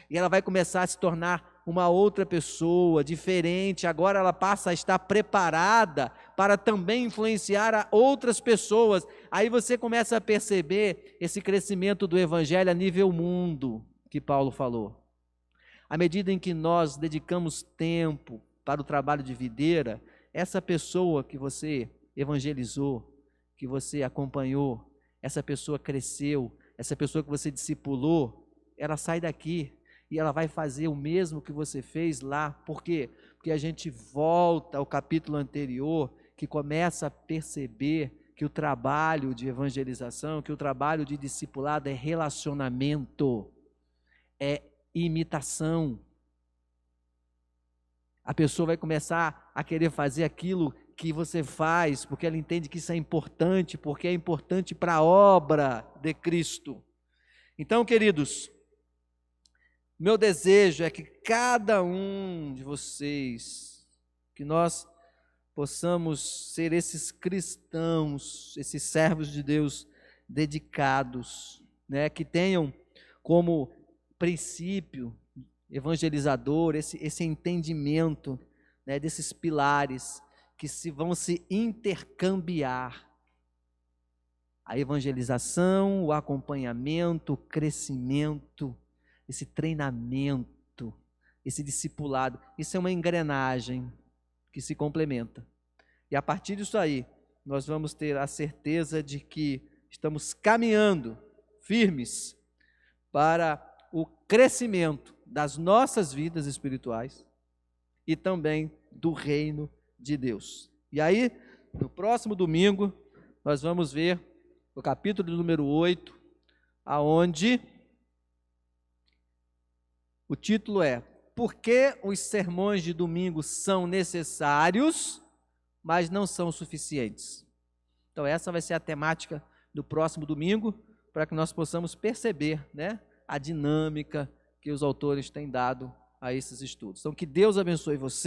Speaker 1: E ela vai começar a se tornar uma outra pessoa, diferente. Agora ela passa a estar preparada para também influenciar a outras pessoas. Aí você começa a perceber esse crescimento do Evangelho a nível mundo, que Paulo falou. À medida em que nós dedicamos tempo para o trabalho de videira, essa pessoa que você evangelizou, que você acompanhou, essa pessoa cresceu, essa pessoa que você discipulou, ela sai daqui e ela vai fazer o mesmo que você fez lá. Por quê? Porque a gente volta ao capítulo anterior, que começa a perceber que o trabalho de evangelização, que o trabalho de discipulado é relacionamento, é imitação. A pessoa vai começar a querer fazer aquilo que você faz, porque ela entende que isso é importante, porque é importante para a obra de Cristo. Então, queridos, meu desejo é que cada um de vocês, que nós possamos ser esses cristãos, esses servos de Deus dedicados, né, que tenham como princípio evangelizador esse entendimento, né, desses pilares que vão se intercambiar: a evangelização, o acompanhamento, o crescimento, esse treinamento, esse discipulado. Isso é uma engrenagem que se complementa. E a partir disso aí, nós vamos ter a certeza de que estamos caminhando firmes para o crescimento das nossas vidas espirituais e também do reino de Deus. E aí, no próximo domingo, nós vamos ver o capítulo número 8, aonde o título é: Por que os sermões de domingo são necessários, mas não são suficientes? Então essa vai ser a temática do próximo domingo, para que nós possamos perceber, né, a dinâmica que os autores têm dado a esses estudos. Então, que Deus abençoe você.